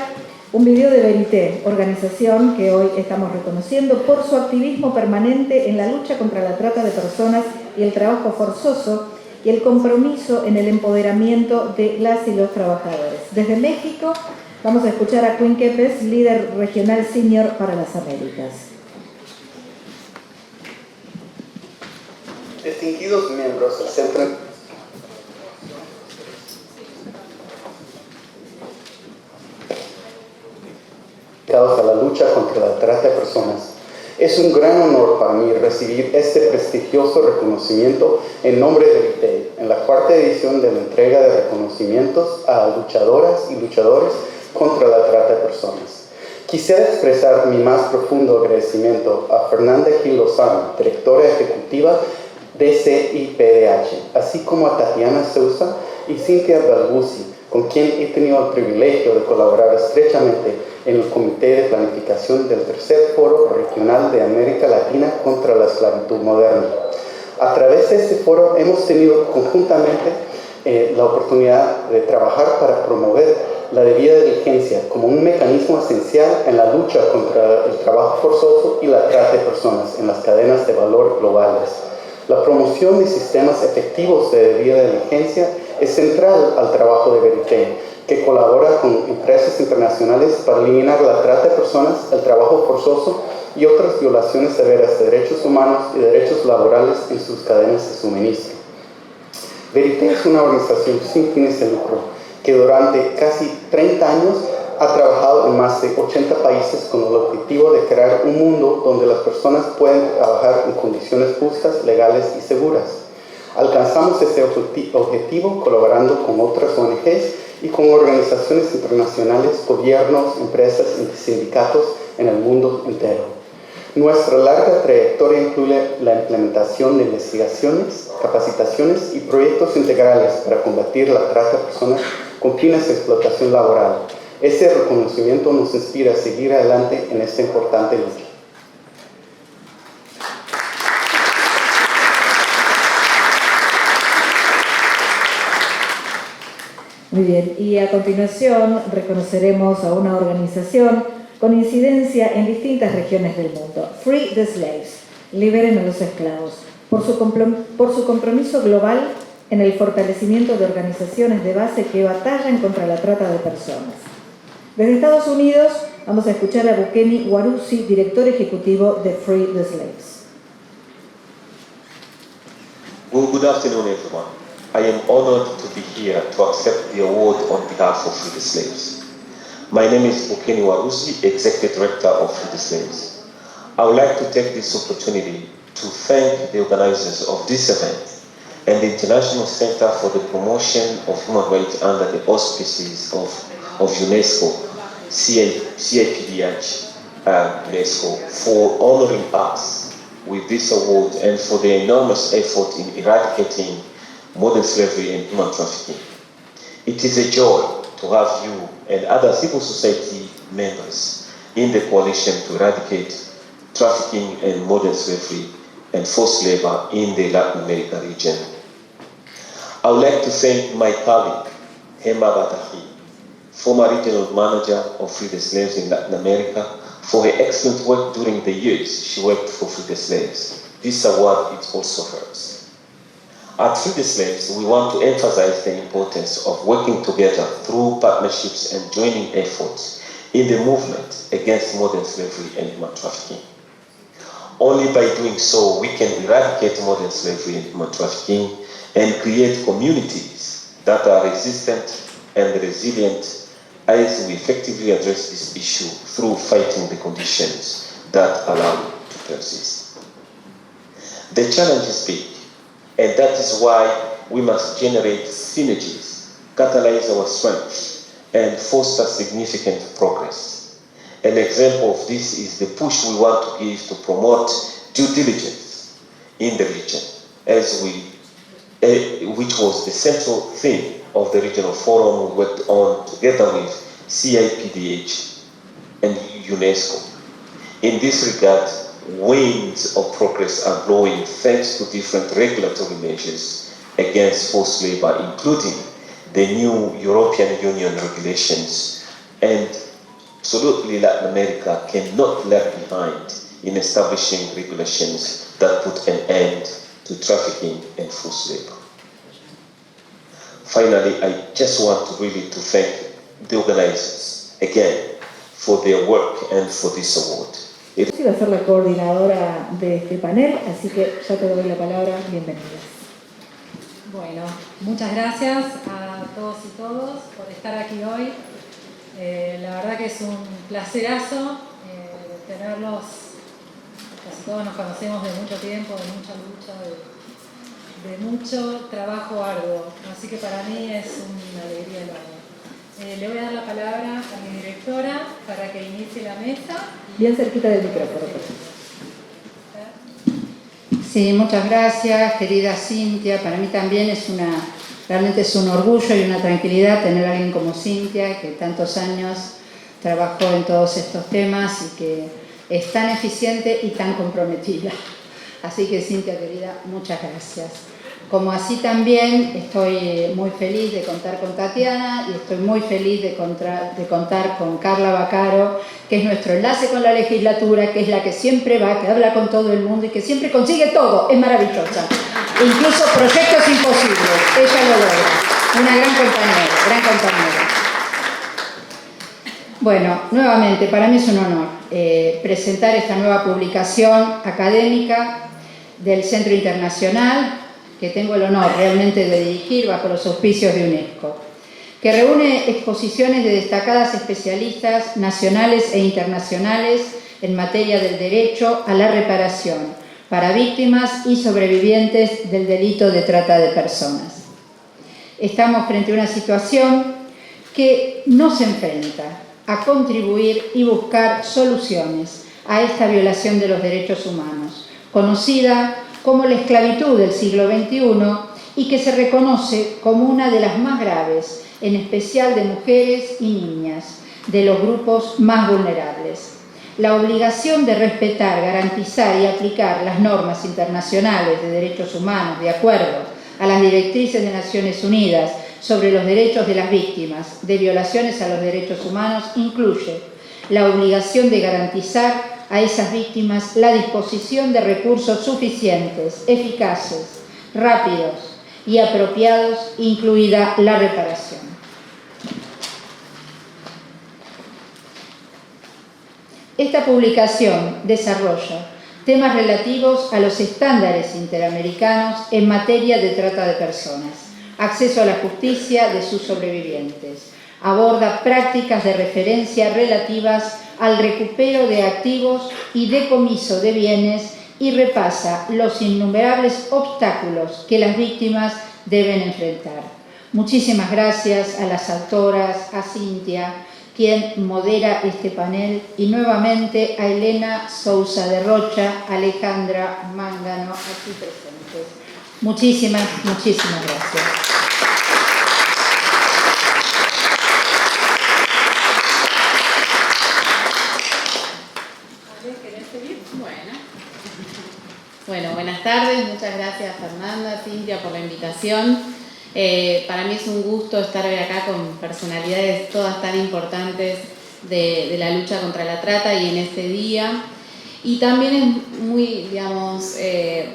un video de Verité, organización que hoy estamos reconociendo por su activismo permanente en la lucha contra la trata de personas y el trabajo forzoso y el compromiso en el empoderamiento de las y los trabajadores. Desde México vamos a escuchar a Quinn Kepes, líder regional senior para las Américas. Distinguidos miembros del Centro a la lucha contra la trata de personas. Es un gran honor para mí recibir este prestigioso reconocimiento en nombre de Verité, en la cuarta edición de la entrega de reconocimientos a luchadoras y luchadores contra la trata de personas. Quisiera expresar mi más profundo agradecimiento a Fernanda Gil Lozano, directora ejecutiva de CIPDH, así como a Tatiana Sousa y Cintia Balbucci, con quien he tenido el privilegio de colaborar estrechamente en el Comité de Planificación del Tercer Foro Regional de América Latina contra la Esclavitud Moderna. A través de este foro hemos tenido conjuntamente la oportunidad de trabajar para promover la debida diligencia como un mecanismo esencial en la lucha contra el trabajo forzoso y la trata de personas en las cadenas de valor globales. La promoción de sistemas efectivos de debida diligencia es central al trabajo de Verité, que colabora con empresas internacionales para eliminar la trata de personas, el trabajo forzoso y otras violaciones severas de derechos humanos y derechos laborales en sus cadenas de suministro. Verité es una organización sin fines de lucro que durante casi 30 años ha trabajado en más de 80 países con el objetivo de crear un mundo donde las personas pueden trabajar en condiciones justas, legales y seguras. Alcanzamos este objetivo colaborando con otras ONGs y con organizaciones internacionales, gobiernos, empresas y sindicatos en el mundo entero. Nuestra larga trayectoria incluye la implementación de investigaciones, capacitaciones y proyectos integrales para combatir la trata de personas con fines de explotación laboral. Este reconocimiento nos inspira a seguir adelante en esta importante lucha. Muy bien, y a continuación reconoceremos a una organización con incidencia en distintas regiones del mundo, Free the Slaves, liberen a los esclavos, por su compromiso global en el fortalecimiento de organizaciones de base que batallan contra la trata de personas. Desde Estados Unidos vamos a escuchar a Bukeni Warusi, director ejecutivo de Free the Slaves. Well, good afternoon, everyone. I am honored to be here to accept the award on behalf of Free the Slaves. My name is Bukeni Warusi, Executive Director of Free the Slaves. I would like to take this opportunity to thank the organizers of this event and the International Center for the Promotion of Human Rights under the auspices of UNESCO, CIPDH, UNESCO, for honoring us with this award and for their enormous effort in eradicating modern slavery and human trafficking. It is a joy to have you and other civil society members in the coalition to eradicate trafficking and modern slavery and forced labor in the Latin America region. I would like to thank my colleague, Hema Batahi, former regional manager of Free the Slaves in Latin America, for her excellent work during the years she worked for Free the Slaves. This award is also hers. At Free the Slaves, we want to emphasize the importance of working together through partnerships and joining efforts in the movement against modern slavery and human trafficking. Only by doing so, we can eradicate modern slavery and human trafficking and create communities that are resistant and resilient as we effectively address this issue through fighting the conditions that allow it to persist. The challenge is big, and that is why we must generate synergies, catalyze our strengths, and foster significant progress. An example of this is the push we want to give to promote due diligence in the region, which was the central theme of the regional forum we worked on together with CIPDH and UNESCO. In this regard, winds of progress are blowing thanks to different regulatory measures against forced labor, including the new European Union regulations. And absolutely Latin America cannot lag behind in establishing regulations that put an end to trafficking and forced labor. Finally, I just want to really thank the organizers again for their work and for this award. Yo iba a ser la coordinadora de este panel, así que ya te doy la palabra. Bienvenidas. Bueno, muchas gracias a todos y todas por estar aquí hoy. La verdad que es un placerazo tenerlos. Casi todos nos conocemos de mucho tiempo, de mucha lucha, de mucho trabajo arduo. Así que para mí es una alegría enorme. Le voy a dar la palabra a mi directora para que inicie la mesa. Bien cerquita del micrófono. Sí, muchas gracias, querida Cintia. Para mí también realmente es un orgullo y una tranquilidad tener a alguien como Cintia, que tantos años trabajó en todos estos temas y que es tan eficiente y tan comprometida. Así que, Cintia, querida, muchas gracias. Como así también estoy muy feliz de contar con Tatiana y estoy muy feliz de contar con Carla Vaccaro, que es nuestro enlace con la legislatura, que es la que siempre va, que habla con todo el mundo y que siempre consigue todo. Es maravillosa. Incluso proyectos imposibles. Ella lo logra. Una gran compañera, gran compañera. Bueno, nuevamente, para mí es un honor presentar esta nueva publicación académica del Centro Internacional, que tengo el honor realmente de dirigir bajo los auspicios de UNESCO, que reúne exposiciones de destacadas especialistas nacionales e internacionales en materia del derecho a la reparación para víctimas y sobrevivientes del delito de trata de personas. Estamos frente a una situación que nos enfrenta a contribuir y buscar soluciones a esta violación de los derechos humanos, conocida como la esclavitud del siglo XXI y que se reconoce como una de las más graves, en especial de mujeres y niñas, de los grupos más vulnerables. La obligación de respetar, garantizar y aplicar las normas internacionales de derechos humanos de acuerdo a las directrices de Naciones Unidas sobre los derechos de las víctimas de violaciones a los derechos humanos incluye la obligación de garantizar a esas víctimas la disposición de recursos suficientes, eficaces, rápidos y apropiados, incluida la reparación. Esta publicación desarrolla temas relativos a los estándares interamericanos en materia de trata de personas, acceso a la justicia de sus sobrevivientes, aborda prácticas de referencia relativas al recupero de activos y decomiso de bienes y repasa los innumerables obstáculos que las víctimas deben enfrentar. Muchísimas gracias a las autoras, a Cintia, quien modera este panel, y nuevamente a Elena Sousa de Rocha, Alejandra Mángano, aquí presentes. Muchísimas gracias. Bueno, buenas tardes, muchas gracias Fernanda, Cintia por la invitación. Para mí es un gusto estar hoy acá con personalidades todas tan importantes de la lucha contra la trata y en este día. Y también es muy,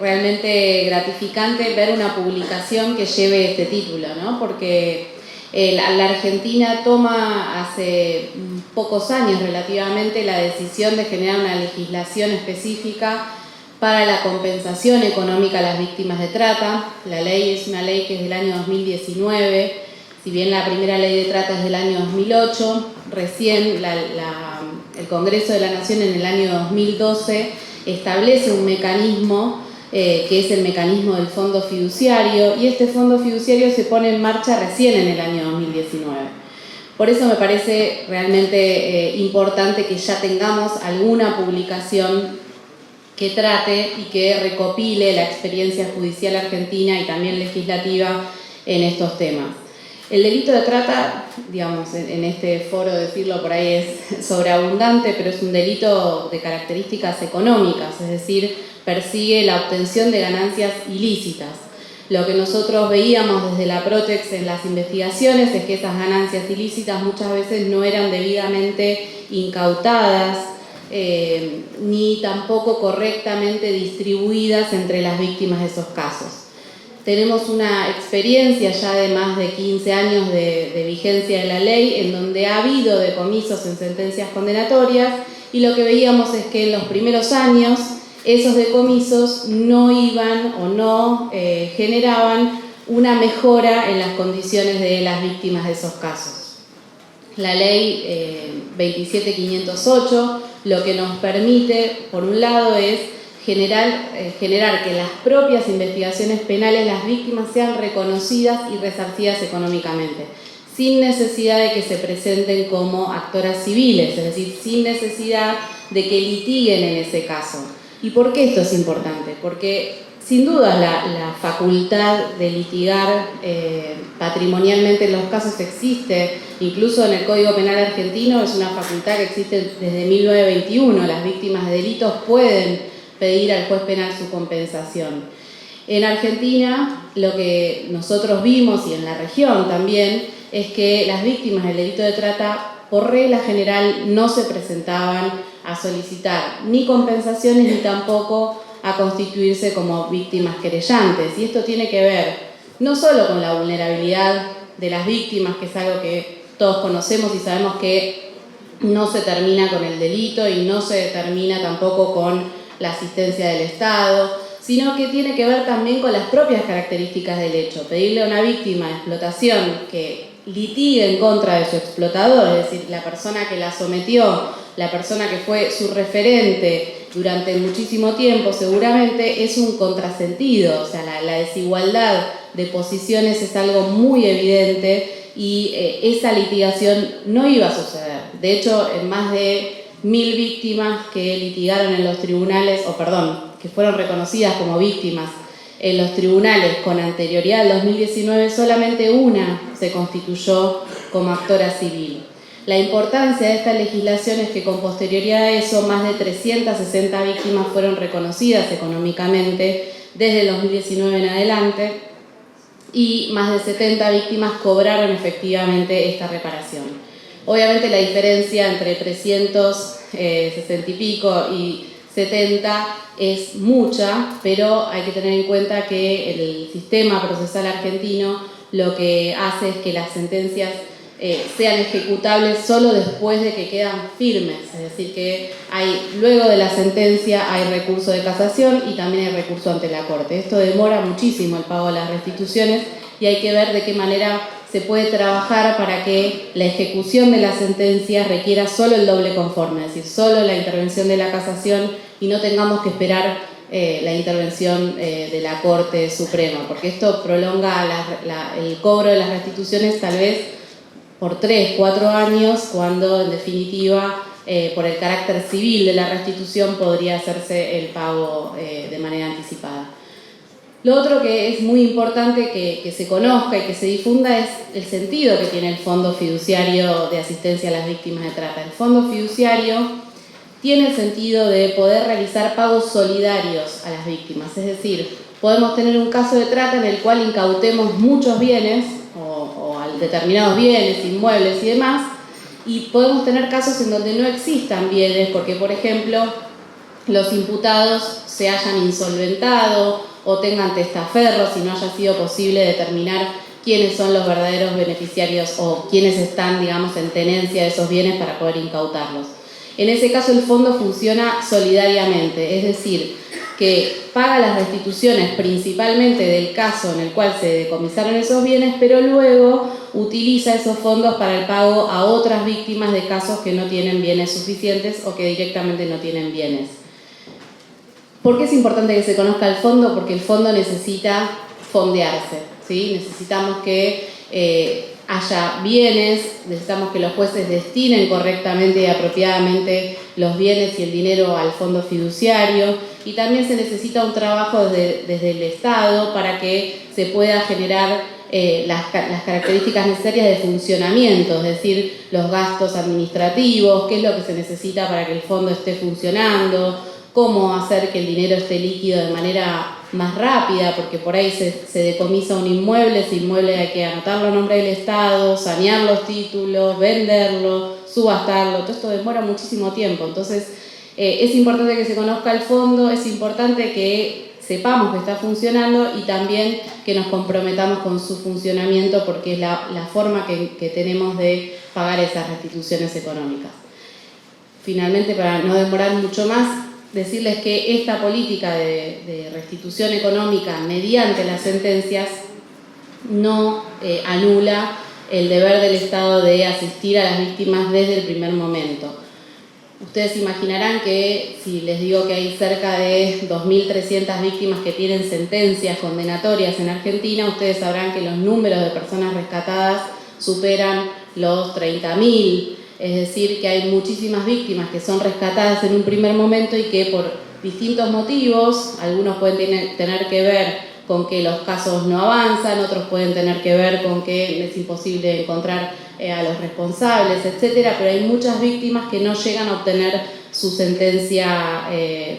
realmente gratificante ver una publicación que lleve este título, ¿no? Porque la Argentina toma hace pocos años relativamente la decisión de generar una legislación específica para la compensación económica a las víctimas de trata. La ley es una ley que es del año 2019, si bien la primera ley de trata es del año 2008, recién el Congreso de la Nación en el año 2012 establece un mecanismo que es el mecanismo del fondo fiduciario, y este fondo fiduciario se pone en marcha recién en el año 2019. Por eso me parece realmente importante que ya tengamos alguna publicación que trate y que recopile la experiencia judicial argentina y también legislativa en estos temas. El delito de trata, digamos, en este foro decirlo por ahí es sobreabundante, pero es un delito de características económicas, es decir, persigue la obtención de ganancias ilícitas. Lo que nosotros veíamos desde la Protex en las investigaciones es que esas ganancias ilícitas muchas veces no eran debidamente incautadas, ni tampoco correctamente distribuidas entre las víctimas de esos casos. Tenemos una experiencia ya de más de 15 años de vigencia de la ley en donde ha habido decomisos en sentencias condenatorias y lo que veíamos es que en los primeros años esos decomisos no iban o no generaban una mejora en las condiciones de las víctimas de esos casos. La ley 27508 lo que nos permite, por un lado, es generar que en las propias investigaciones penales las víctimas sean reconocidas y resarcidas económicamente, sin necesidad de que se presenten como actoras civiles, es decir, sin necesidad de que litiguen en ese caso. ¿Y por qué esto es importante? Porque sin duda la facultad de litigar patrimonialmente en los casos existe, incluso en el Código Penal argentino es una facultad que existe desde 1921, las víctimas de delitos pueden pedir al juez penal su compensación. En Argentina lo que nosotros vimos y en la región también es que las víctimas del delito de trata por regla general no se presentaban a solicitar ni compensaciones ni tampoco a constituirse como víctimas querellantes. Y esto tiene que ver no solo con la vulnerabilidad de las víctimas, que es algo que todos conocemos y sabemos que no se termina con el delito y no se termina tampoco con la asistencia del Estado, sino que tiene que ver también con las propias características del hecho. Pedirle a una víctima de explotación que litigue en contra de su explotador, es decir, la persona que la sometió, la persona que fue su referente durante muchísimo tiempo, seguramente es un contrasentido, o sea, la desigualdad de posiciones es algo muy evidente y esa litigación no iba a suceder. De hecho, en más de 1000 víctimas que litigaron en los tribunales, que fueron reconocidas como víctimas en los tribunales con anterioridad al 2019, solamente una se constituyó como actora civil. La importancia de esta legislación es que con posterioridad a eso, más de 360 víctimas fueron reconocidas económicamente desde el 2019 en adelante y más de 70 víctimas cobraron efectivamente esta reparación. Obviamente la diferencia entre 360 y pico y 70 es mucha, pero hay que tener en cuenta que el sistema procesal argentino lo que hace es que las sentencias sean ejecutables solo después de que quedan firmes, es decir que luego de la sentencia hay recurso de casación y también hay recurso ante la Corte. Esto demora muchísimo el pago de las restituciones y hay que ver de qué manera se puede trabajar para que la ejecución de la sentencia requiera solo el doble conforme, es decir, solo la intervención de la casación y no tengamos que esperar la intervención de la Corte Suprema, porque esto prolonga el cobro de las restituciones tal vez por 3, 4 años, cuando en definitiva por el carácter civil de la restitución podría hacerse el pago de manera anticipada. Lo otro que es muy importante que se conozca y que se difunda es el sentido que tiene el Fondo Fiduciario de Asistencia a las Víctimas de Trata. El Fondo Fiduciario tiene el sentido de poder realizar pagos solidarios a las víctimas, es decir, podemos tener un caso de trata en el cual incautemos muchos bienes o determinados bienes, inmuebles y demás, y podemos tener casos en donde no existan bienes porque, por ejemplo, los imputados se hayan insolventado o tengan testaferros y no haya sido posible determinar quiénes son los verdaderos beneficiarios o quiénes están, digamos, en tenencia de esos bienes para poder incautarlos. En ese caso el fondo funciona solidariamente, es decir, que paga las restituciones principalmente del caso en el cual se decomisaron esos bienes, pero luego utiliza esos fondos para el pago a otras víctimas de casos que no tienen bienes suficientes o que directamente no tienen bienes. ¿Por qué es importante que se conozca el fondo? Porque el fondo necesita fondearse, ¿sí? Necesitamos que haya bienes, necesitamos que los jueces destinen correctamente y apropiadamente los bienes y el dinero al fondo fiduciario y también se necesita un trabajo desde el Estado para que se pueda generar las características necesarias de funcionamiento, es decir, los gastos administrativos, qué es lo que se necesita para que el fondo esté funcionando, cómo hacer que el dinero esté líquido de manera más rápida, porque por ahí se decomisa un inmueble, ese inmueble hay que anotarlo a nombre del Estado, sanear los títulos, venderlo, subastarlo, todo esto demora muchísimo tiempo. Entonces es importante que se conozca el fondo, es importante que sepamos que está funcionando y también que nos comprometamos con su funcionamiento, porque es la forma que tenemos de pagar esas restituciones económicas. Finalmente, para no demorar mucho más, decirles que esta política de restitución económica mediante las sentencias no anula el deber del Estado de asistir a las víctimas desde el primer momento. Ustedes imaginarán que si les digo que hay cerca de 2.300 víctimas que tienen sentencias condenatorias en Argentina, ustedes sabrán que los números de personas rescatadas superan los 30.000. Es decir, que hay muchísimas víctimas que son rescatadas en un primer momento y que por distintos motivos, algunos pueden tener que ver con que los casos no avanzan, otros pueden tener que ver con que es imposible encontrar a los responsables, etcétera, pero hay muchas víctimas que no llegan a obtener su sentencia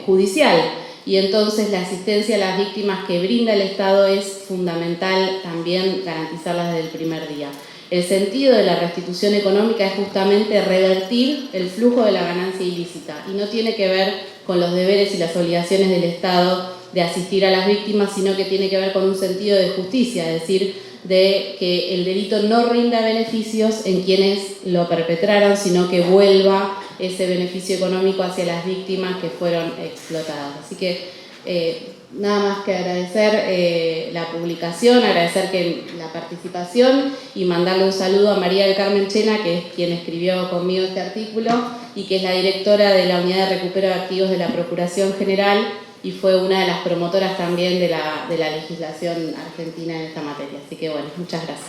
judicial. Y entonces la asistencia a las víctimas que brinda el Estado es fundamental también garantizarlas desde el primer día. El sentido de la restitución económica es justamente revertir el flujo de la ganancia ilícita y no tiene que ver con los deberes y las obligaciones del Estado de asistir a las víctimas, sino que tiene que ver con un sentido de justicia, es decir, de que el delito no rinda beneficios en quienes lo perpetraron, sino que vuelva ese beneficio económico hacia las víctimas que fueron explotadas. Así que nada más que agradecer la publicación, agradecer la participación y mandarle un saludo a María del Carmen Chena, que es quien escribió conmigo este artículo y que es la directora de la Unidad de Recupero de Activos de la Procuración General y fue una de las promotoras también de la legislación argentina en esta materia. Así que bueno, muchas gracias.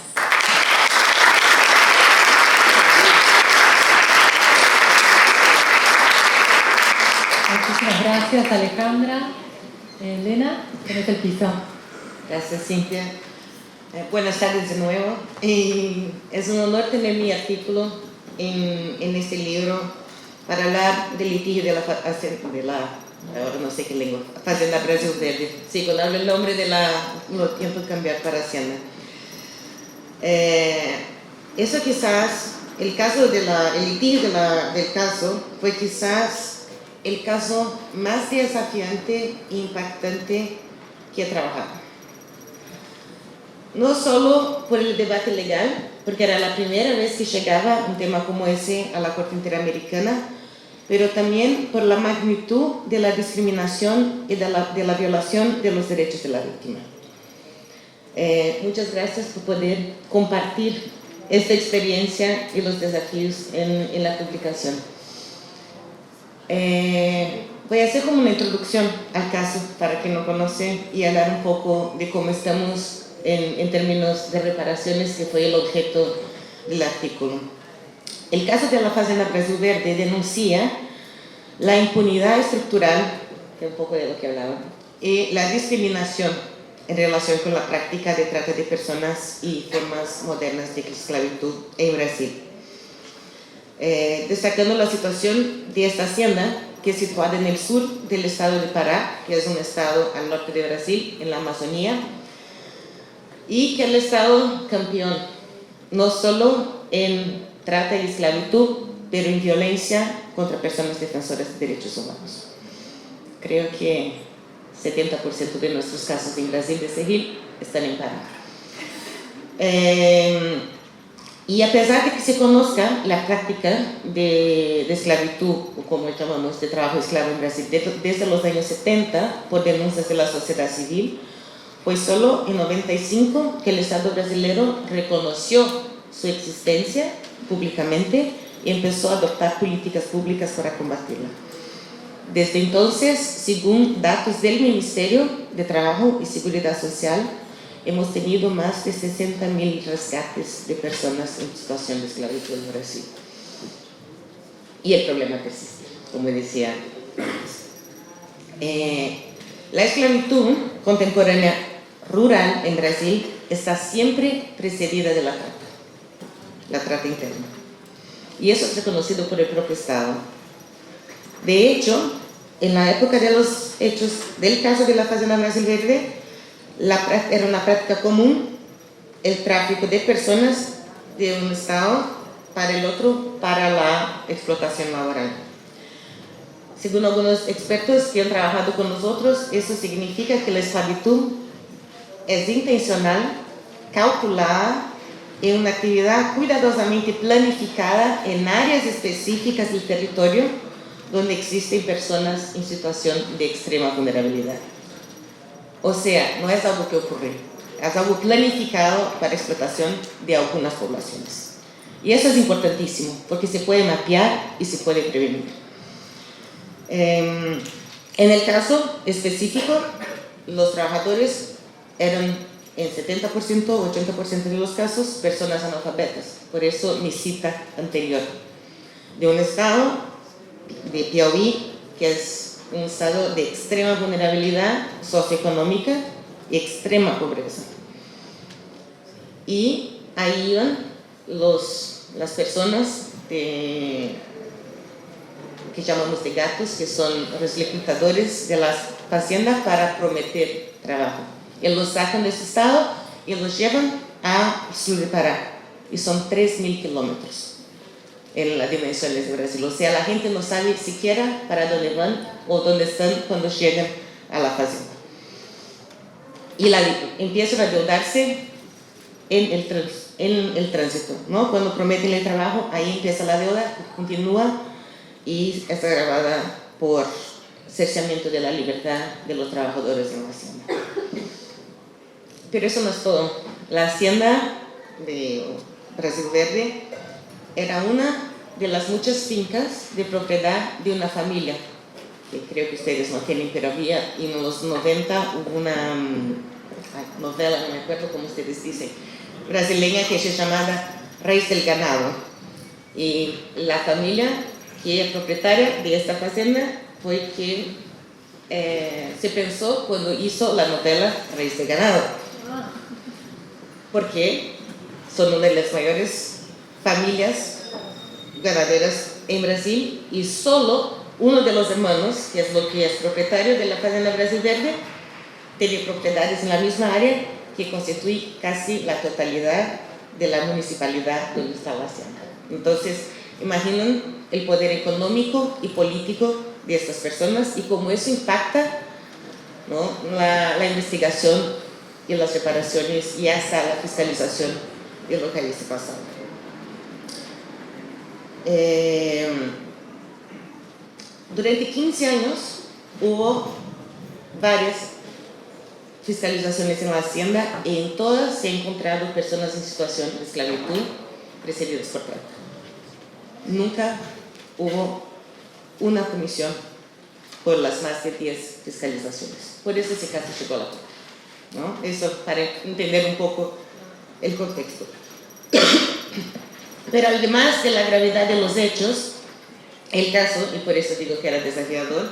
Muchísimas gracias, Alejandra. Elena, tenés el piso. Gracias, Cintia. Buenas tardes de nuevo. Y es un honor tener mi artículo en este libro para hablar del litigio de ahora no sé qué lengua, Fazenda Brasil Verde. Sí, cuando hablo el nombre no tiempo de cambiar para Hacienda. Eso quizás, el litigio del caso fue quizás el caso más desafiante e impactante que he trabajado. No solo por el debate legal, porque era la primera vez que llegaba un tema como ese a la Corte Interamericana, pero también por la magnitud de la discriminación y de la violación de los derechos de la víctima. Muchas gracias por poder compartir esta experiencia y los desafíos en la publicación. Voy a hacer como una introducción al caso para quien no conoce y hablar un poco de cómo estamos en términos de reparaciones, que fue el objeto del artículo. El caso de la Fazenda Brasil Verde denuncia la impunidad estructural, que es un poco de lo que hablaba, y la discriminación en relación con la práctica de trata de personas y formas modernas de esclavitud en Brasil. Destacando la situación de esta hacienda, que es situada en el sur del estado de Pará, que es un estado al norte de Brasil, en la Amazonía, y que es el estado campeón, no solo en trata y esclavitud, pero en violencia contra personas defensoras de derechos humanos. Creo que 70% de nuestros casos en Brasil de civil están en Pará. Y a pesar de que se conozca la práctica de esclavitud, o como llamamos, de trabajo esclavo en Brasil, desde los años 70, por denuncias de la sociedad civil, fue solo en 95 que el Estado brasileño reconoció su existencia públicamente y empezó a adoptar políticas públicas para combatirla. Desde entonces, según datos del Ministerio de Trabajo y Seguridad Social, hemos tenido más de 60.000 rescates de personas en situación de esclavitud en Brasil. Y el problema persiste, como decía antes. La esclavitud contemporánea rural en Brasil está siempre precedida de la trata interna. Y eso es reconocido por el propio Estado. De hecho, en la época de los hechos del caso de la Fazenda Brasil Verde, era una práctica común el tráfico de personas de un Estado para el otro para la explotación laboral. Según algunos expertos que han trabajado con nosotros, eso significa que la esclavitud es intencional, calculada, en una actividad cuidadosamente planificada en áreas específicas del territorio donde existen personas en situación de extrema vulnerabilidad. O sea, no es algo que ocurre, es algo planificado para explotación de algunas poblaciones. Y eso es importantísimo, porque se puede mapear y se puede prevenir. En el caso específico, los trabajadores eran en 70% o 80% de los casos personas analfabetas. Por eso mi cita anterior, de un estado de Piauí, que es un estado de extrema vulnerabilidad socioeconómica y extrema pobreza. Y ahí iban las personas que llamamos de gatos, que son los reclutadores de las haciendas para prometer trabajo. Y los sacan de ese estado y los llevan al sur de Pará. Y son 3.000 kilómetros en las dimensiones de Brasil. O sea, la gente no sabe siquiera para dónde van o dónde están cuando llegan a la fazenda. Y empiezan a endeudarse en el tránsito, ¿no? Cuando prometen el trabajo, ahí empieza la deuda, continúa y está agravada por cerceamiento de la libertad de los trabajadores en la hacienda. Pero eso no es todo. La hacienda de Brasil Verde era una de las muchas fincas de propiedad de una familia, que creo que ustedes no tienen, pero había en los 90 hubo una novela, no me acuerdo cómo ustedes dicen, brasileña que se llamaba Raíz del Ganado. Y la familia que es propietaria de esta fazenda fue quien se pensó cuando hizo la novela Raíz del Ganado, porque son una de las mayores familias ganaderas en Brasil y solo uno de los hermanos, que es lo que es propietario de la Fazenda Brasil Verde, tiene propiedades en la misma área que constituye casi la totalidad de la municipalidad donde está la hacienda. Entonces, imaginen el poder económico y político de estas personas y cómo eso impacta, ¿no?, la investigación y las reparaciones y hasta la fiscalización de lo que ahí está pasando. Durante 15 años hubo varias fiscalizaciones en la hacienda y en todas se han encontrado personas en situación de esclavitud precedidas por trata. Nunca hubo una comisión por las más de 10 fiscalizaciones. Por eso ese caso llegó a la corte, ¿no? Eso para entender un poco el contexto. Pero además de la gravedad de los hechos, el caso, y por eso digo que era desafiador,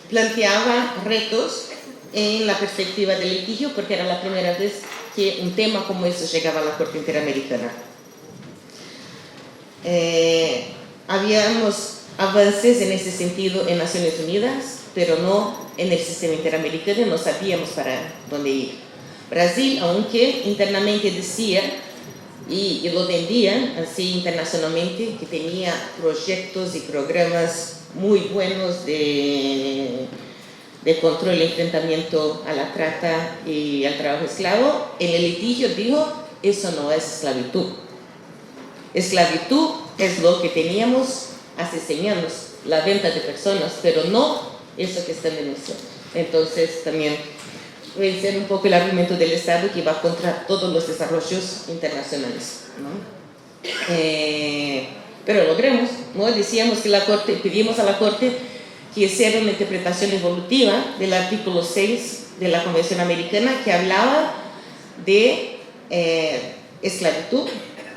planteaba retos en la perspectiva del litigio, porque era la primera vez que un tema como eso llegaba a la Corte Interamericana. Habíamos avances en ese sentido en Naciones Unidas, pero no en el sistema interamericano, no sabíamos para dónde ir. Brasil, aunque internamente decía, y lo vendían así internacionalmente, que tenía proyectos y programas muy buenos de control y enfrentamiento a la trata y al trabajo esclavo, en el litigio dijo, eso no es esclavitud. Esclavitud es lo que teníamos hace 100 años, la venta de personas, pero no eso que están denunciando. Entonces también vencer un poco el argumento del Estado que va contra todos los desarrollos internacionales, ¿no? Pero logramos, ¿no? Decíamos que la Corte, pedimos a la Corte que hiciera una interpretación evolutiva del artículo 6 de la Convención Americana, que hablaba de esclavitud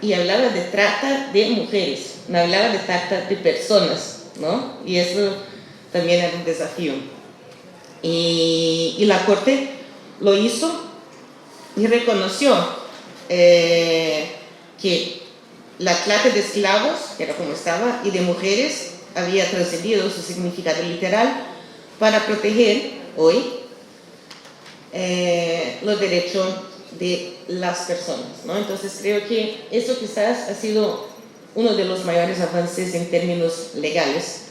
y hablaba de trata de mujeres, no hablaba de trata de personas, ¿no? Y eso también era un desafío. Y la Corte lo hizo y reconoció que la trata de esclavos, que era como estaba, y de mujeres había trascendido su significado literal para proteger hoy los derechos de las personas, ¿no? Entonces creo que eso quizás ha sido uno de los mayores avances en términos legales,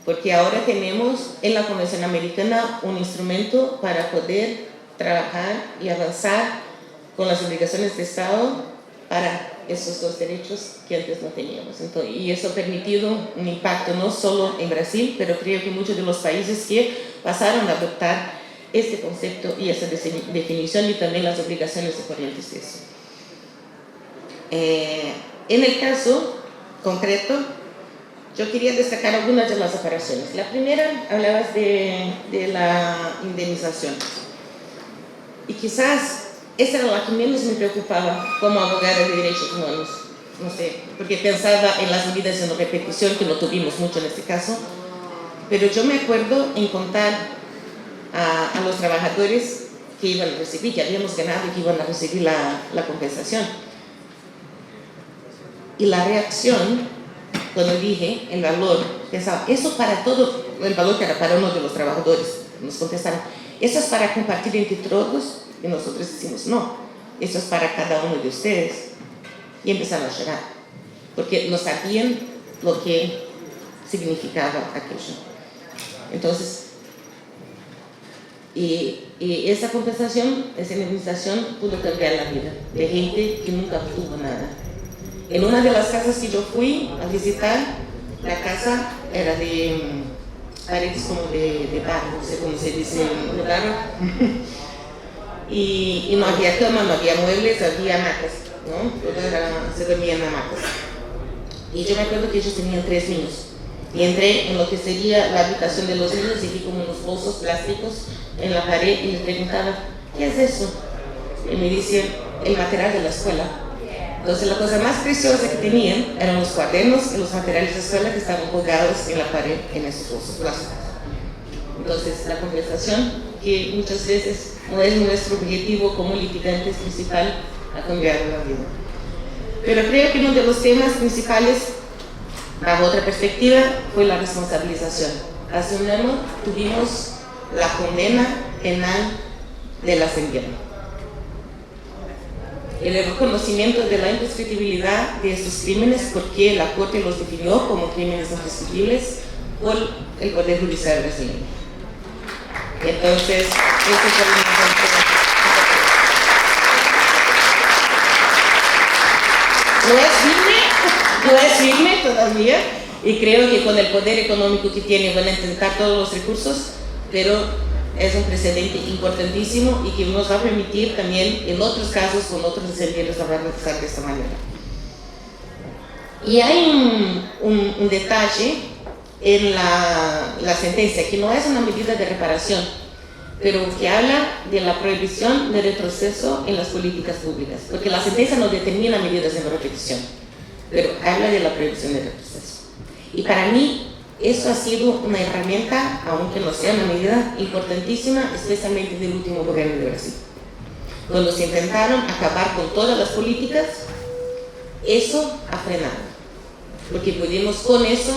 porque ahora tenemos en la Convención Americana un instrumento para poder trabajar y avanzar con las obligaciones de Estado para esos dos derechos que antes no teníamos. Entonces, y eso ha permitido un impacto no solo en Brasil, pero creo que muchos de los países que pasaron a adoptar este concepto y esa definición y también las obligaciones decorrentes de eso. En el caso concreto, yo quería destacar algunas de las operaciones. La primera, hablabas de la indemnización. Y quizás esa era la que menos me preocupaba como abogada de derechos humanos. No sé, porque pensaba en las medidas de no repetición, que no tuvimos mucho en este caso. Pero yo me acuerdo en contar a los trabajadores que iban a recibir, que habíamos ganado y que iban a recibir la compensación. Y la reacción, cuando dije el valor, pensaba, eso para todo, el valor que era para uno de los trabajadores, nos contestaron, eso es para compartir entre todos, y nosotros decimos, no, eso es para cada uno de ustedes. Y empezaron a llorar, porque no sabían lo que significaba aquello. Entonces, y esa compensación, esa indemnización pudo cambiar la vida de gente que nunca tuvo nada. En una de las casas que yo fui a visitar, la casa era de paredes como de barro, no sé cómo se dice, de barro. Y no había cama, no había muebles, había hamacas, ¿no? Se dormía en hamacas. Y yo me acuerdo que ellos tenían 3 niños. Y entré en lo que sería la habitación de los niños y vi como unos bolsos plásticos en la pared y les preguntaba, ¿qué es eso? Y me decían, el material de la escuela. Entonces la cosa más preciosa que tenían eran los cuadernos y los materiales de escuela que estaban colgados en la pared en esos bolsos plásticos. Entonces la compensación, que muchas veces no es nuestro objetivo como litigantes principal, ha cambiado la vida. Pero creo que uno de los temas principales, bajo otra perspectiva, fue la responsabilización. Hace un año tuvimos la condena penal de la Senguera. El reconocimiento de la imprescriptibilidad de estos crímenes, porque la Corte los definió como crímenes imprescriptibles por el Poder Judicial brasileño. Entonces, este fue un ejemplo. No es firme todavía, y creo que con el poder económico que tiene van a intentar todos los recursos, pero es un precedente importantísimo y que nos va a permitir también en otros casos con otros descendientes avanzar de esta manera. Y hay un detalle en la sentencia que no es una medida de reparación, pero que habla de la prohibición de retroceso en las políticas públicas, porque la sentencia no determina medidas de no repetición, pero habla de la prohibición de retroceso. Y para mí eso ha sido una herramienta, aunque no sea una medida importantísima, especialmente del último gobierno de Brasil. Cuando se intentaron acabar con todas las políticas, eso ha frenado, porque pudimos con eso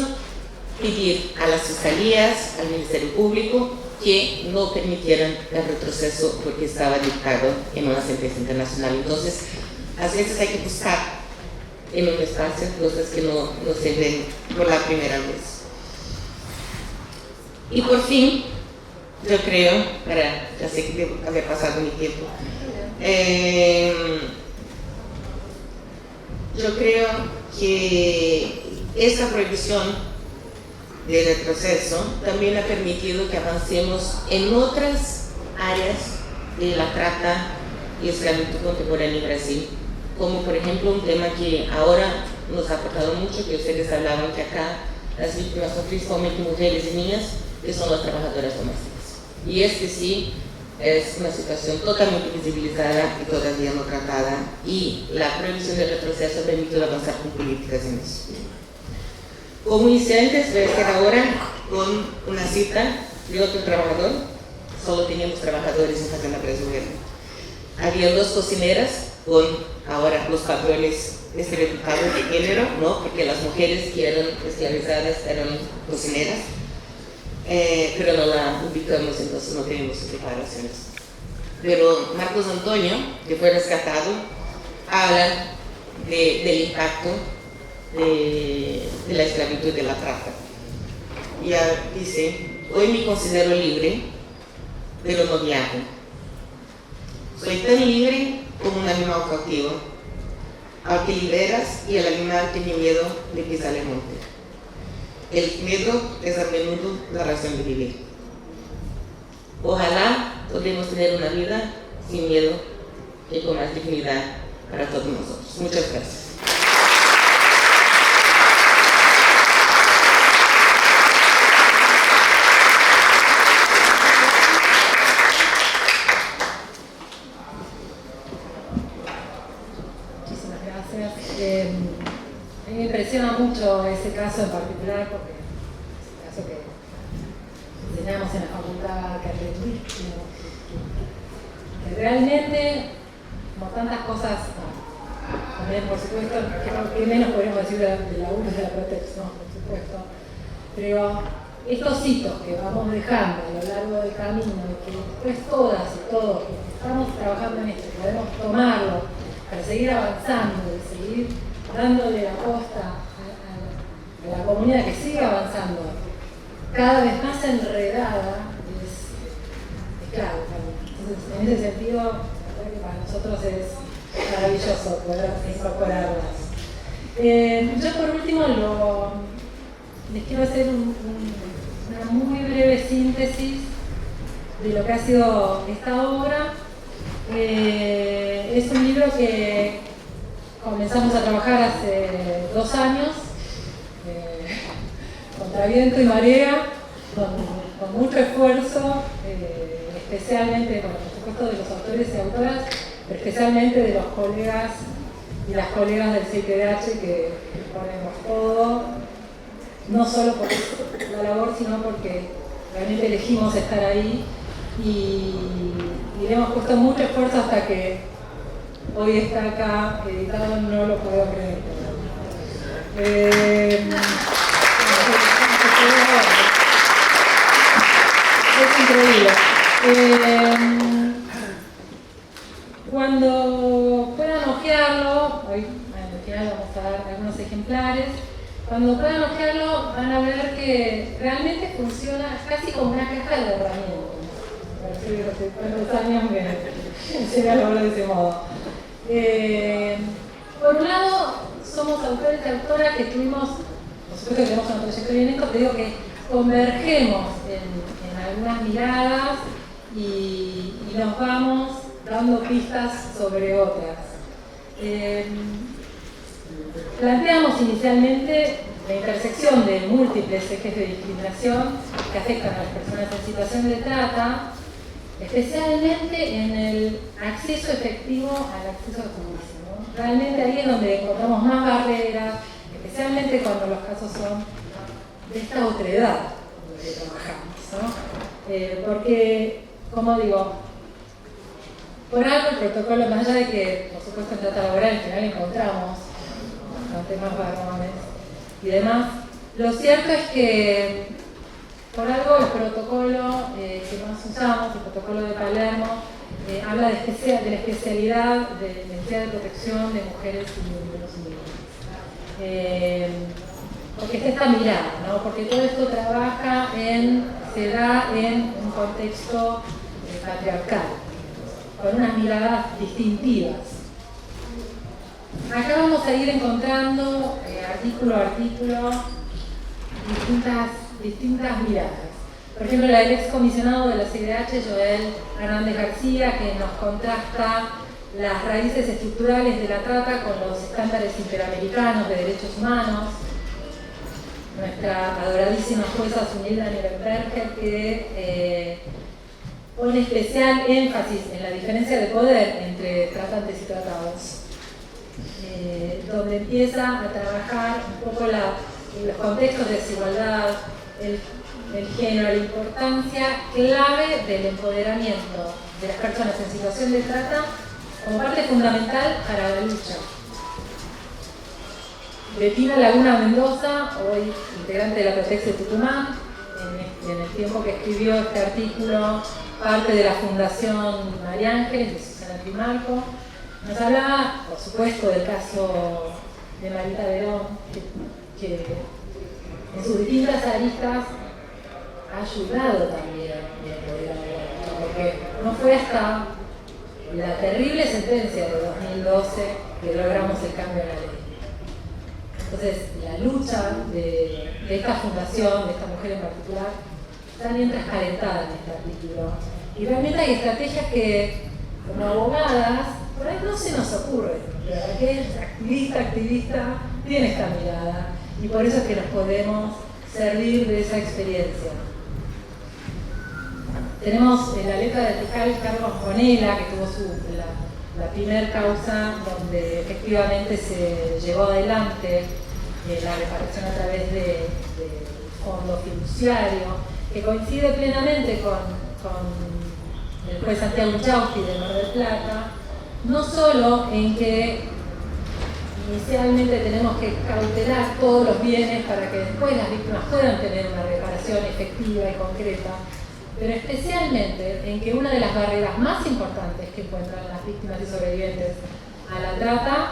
pedir a las fiscalías, al Ministerio Público, que no permitieran el retroceso porque estaba dictado en una sentencia internacional. Entonces, a veces hay que buscar en un espacio cosas que no se ven por la primera vez. Y por fin, yo creo, ya sé que debo haber pasado mi tiempo, yo creo que esta prohibición de retroceso también ha permitido que avancemos en otras áreas de la trata y esclavitud contemporánea en Brasil, como por ejemplo un tema que ahora nos ha aportado mucho, que ustedes hablaban que acá las víctimas son principalmente mujeres y niñas, que son las trabajadoras domésticas. Y este sí es una situación totalmente visibilizada y todavía no tratada, y la prohibición del retroceso ha permitido avanzar con políticas en eso. Como hice antes, voy a estar ahora con una cita de otro trabajador. Solo teníamos trabajadores en Fazenda Brasileira. Había 2 cocineras con ahora los patrones estereotipados de género, ¿no? Porque las mujeres que eran esclavizadas eran cocineras, pero no la ubicamos, entonces no tenemos declaraciones. Pero Marcos Antonio, que fue rescatado, habla del impacto de la esclavitud y de la trata. Y dice: hoy me considero libre, pero no viajo. Soy tan libre como un animal cautivo, al que liberas, y el animal tiene miedo de pisar el monte. El miedo es a menudo la razón de vivir. Ojalá podamos tener una vida sin miedo y con más dignidad para todos nosotros. Muchas gracias. Me impresiona mucho ese caso en particular, porque es un caso que enseñamos en la facultad, que realmente, como tantas cosas, también por supuesto, que menos podemos decir de la UNA de la Protex, ¿no? Por supuesto, pero estos hitos que vamos dejando a lo largo del camino, que después todas y todos que estamos trabajando en esto, podemos tomarlo para seguir avanzando y seguir dándole la posta a la comunidad que sigue avanzando, cada vez más enredada, es clave. Entonces, en ese sentido, para nosotros es maravilloso poder incorporarlas. Yo por último les quiero hacer una muy breve síntesis de lo que ha sido esta obra. Es un libro que comenzamos a trabajar hace 2 años, contra viento y marea, con mucho esfuerzo, especialmente, bueno, por supuesto de los autores y autoras, pero especialmente de los colegas y las colegas del CITDH que ponemos todo, no solo por la labor, sino porque realmente elegimos estar ahí y le hemos puesto mucho esfuerzo hasta que hoy está acá editado, no lo puedo creer. Es increíble. Cuando puedan hojearlo, hoy al final vamos a dar algunos ejemplares, cuando puedan hojearlo van a ver que realmente funciona casi como una caja de herramientas. ¿Cuántos años me llega a hablar de ese modo? Por un lado, somos autores y autoras que tuvimos, por supuesto que tenemos una trayectoria en esto, te digo que convergemos en algunas miradas y nos vamos dando pistas sobre otras. Planteamos inicialmente la intersección de múltiples ejes de discriminación que afectan a las personas en situación de trata, especialmente en el acceso efectivo al acceso al juicio, ¿no? Realmente ahí es donde encontramos más barreras, especialmente cuando los casos son de esta otredad donde trabajamos, ¿no? Porque, como digo, por algo el protocolo, más allá de que, por supuesto, en trata laboral en general encontramos bastante más varones y demás, lo cierto es que por algo el protocolo que más usamos, el protocolo de Palermo, habla de la especialidad de necesidad de protección de mujeres y de los niños. Porque está esta mirada, ¿no? Porque todo esto se da en un contexto patriarcal, con unas miradas distintivas. Acá vamos a ir encontrando, artículo a artículo, distintas miradas. Por ejemplo, la del excomisionado de la CIDH, Joel Hernández García, que nos contrasta las raíces estructurales de la trata con los estándares interamericanos de derechos humanos. Nuestra adoradísima jueza Zunilda Nirenberger, que pone especial énfasis en la diferencia de poder entre tratantes y tratados, donde empieza a trabajar un poco los contextos de desigualdad, el género, la importancia clave del empoderamiento de las personas en situación de trata como parte fundamental para la lucha. Betina Laguna Mendoza, hoy integrante de la Protex de Tucumán, en el tiempo que escribió este artículo, parte de la Fundación María Ángeles de Susana Trimarco, nos hablaba, por supuesto, del caso de Marita Verón, que en sus distintas aristas ha ayudado también en el poder aborto, porque no fue hasta la terrible sentencia de 2012 que logramos el cambio en la ley. Entonces, la lucha de esta fundación, de esta mujer en particular, está bien transparentada en este artículo. Y realmente hay estrategias que, como abogadas, por ahí no se nos ocurre, pero aquel activista tiene esta mirada, y por eso es que nos podemos servir de esa experiencia. Tenemos la letra del fiscal Carlos Bonella, que tuvo la primera causa donde efectivamente se llevó adelante la reparación a través del fondo fiduciario, que coincide plenamente con el juez Santiago Chausti de Mar del Plata, no solo en que inicialmente tenemos que cautelar todos los bienes para que después las víctimas puedan tener una reparación efectiva y concreta, pero especialmente en que una de las barreras más importantes que encuentran las víctimas y sobrevivientes a la trata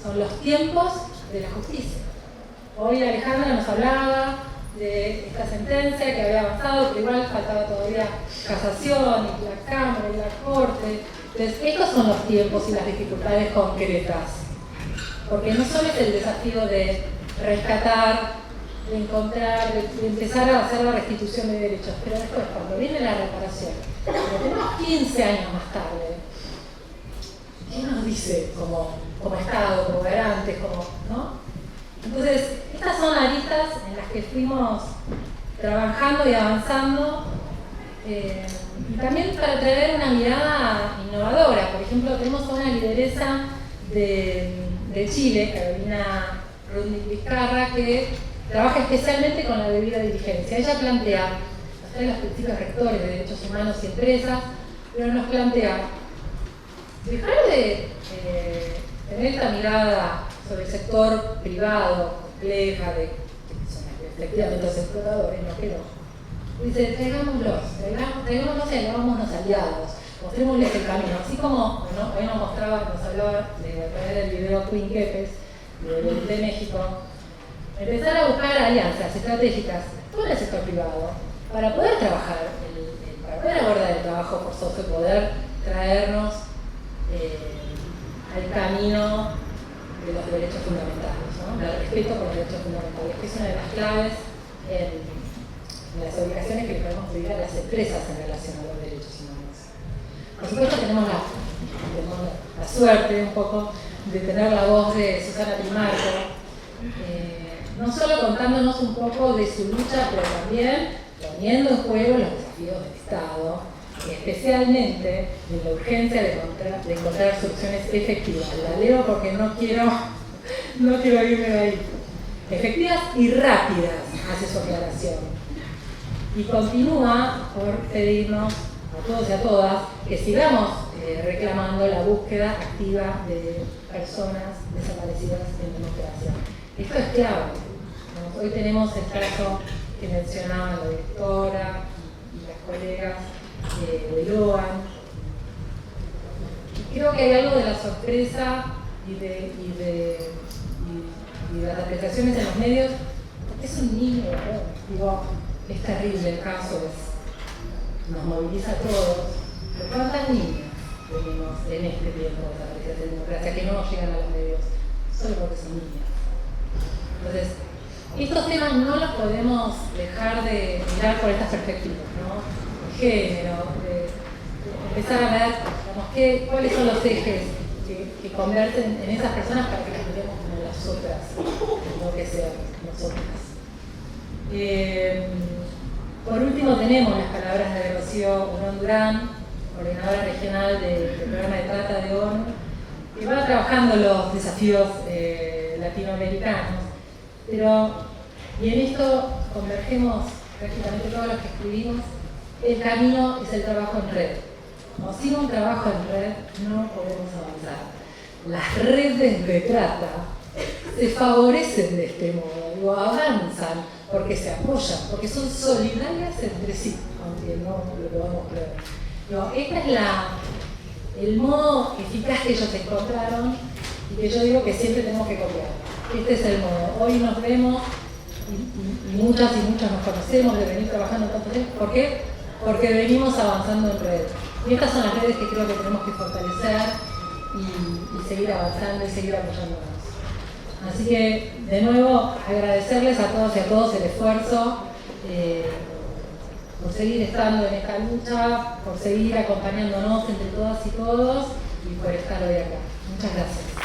son los tiempos de la justicia. Hoy Alejandra nos hablaba de esta sentencia que había avanzado, pero igual faltaba todavía casación y la Cámara y la Corte. Entonces, estos son los tiempos y las dificultades concretas, porque no solo es el desafío de rescatar, de encontrar, de empezar a hacer la restitución de derechos, pero después, cuando viene la reparación, cuando tenemos 15 años más tarde, ¿qué nos dice como Estado, como garantes, ¿no? Entonces, estas son aristas en las que fuimos trabajando y avanzando, y también para traer una mirada innovadora. Por ejemplo, tenemos a una lideresa de Chile, Carolina Rudnick Vizcarra, que trabaja especialmente con la debida diligencia. Ella plantea, nos trae los principios rectores de derechos humanos y empresas, pero nos plantea dejar de tener esta mirada sobre el sector privado, compleja, que son efectivamente los explotadores, no que no. Dice, traigámoslos y hagámonos aliados, mostrémosles el camino. Así como hoy nos mostraba, nos hablaba a través del video Twin Kepes de México, empezar a buscar alianzas estratégicas con el sector privado para poder trabajar, para poder abordar el trabajo forzoso y poder traernos al camino de los derechos fundamentales, ¿no? El respeto por los derechos fundamentales, que es una de las claves en las obligaciones que le podemos pedir a las empresas en relación a los derechos humanos. Por supuesto, tenemos la suerte un poco de tener la voz de Susana Trimarco, no solo contándonos un poco de su lucha, pero también poniendo en juego los desafíos del Estado, especialmente de la urgencia de encontrar soluciones efectivas. La leo porque no quiero irme de ahí. Efectivas y rápidas, hace su aclaración. Y continúa por pedirnos a todos y a todas que sigamos reclamando la búsqueda activa de personas desaparecidas en democracia. Esto es clave. Hoy tenemos el caso que mencionaba la directora y las colegas de Loan. Y creo que hay algo de la sorpresa y de las apreciaciones en los medios. Es un niño, ¿no? Digo, es terrible el caso, nos moviliza a todos. Pero ¿cuántas niñas tenemos en este tiempo de desaparecidas de democracia que no llegan a los medios solo porque son niñas? Entonces, estos temas no los podemos dejar de mirar por estas perspectivas, ¿no? El género, de empezar a ver, digamos, cuáles son los ejes que converten en esas personas para que las miremos como las otras, no que sean nosotras. Por último, tenemos las palabras de Rocío Unón Durán, coordinadora regional del programa de trata de ONU, que va trabajando los desafíos latinoamericanos. Y en esto convergemos prácticamente todos los que escribimos. El camino es el trabajo en red. como sin un trabajo en red no podemos avanzar. Las redes de trata se favorecen de este modo, digo, avanzan porque se apoyan, porque son solidarias entre sí, aunque no lo podamos creer. Digo, este es el modo eficaz que ellos encontraron y que yo digo que siempre tenemos que copiar. Este es el modo. Hoy nos vemos y muchas y muchas nos conocemos de venir trabajando tanto tiempo. ¿Por qué? Porque venimos avanzando en red. Y estas son las redes que creo que tenemos que fortalecer y seguir avanzando y seguir apoyándonos. Así que, de nuevo, agradecerles a todos y a todos el esfuerzo por seguir estando en esta lucha, por seguir acompañándonos entre todas y todos y por estar hoy acá. Muchas gracias.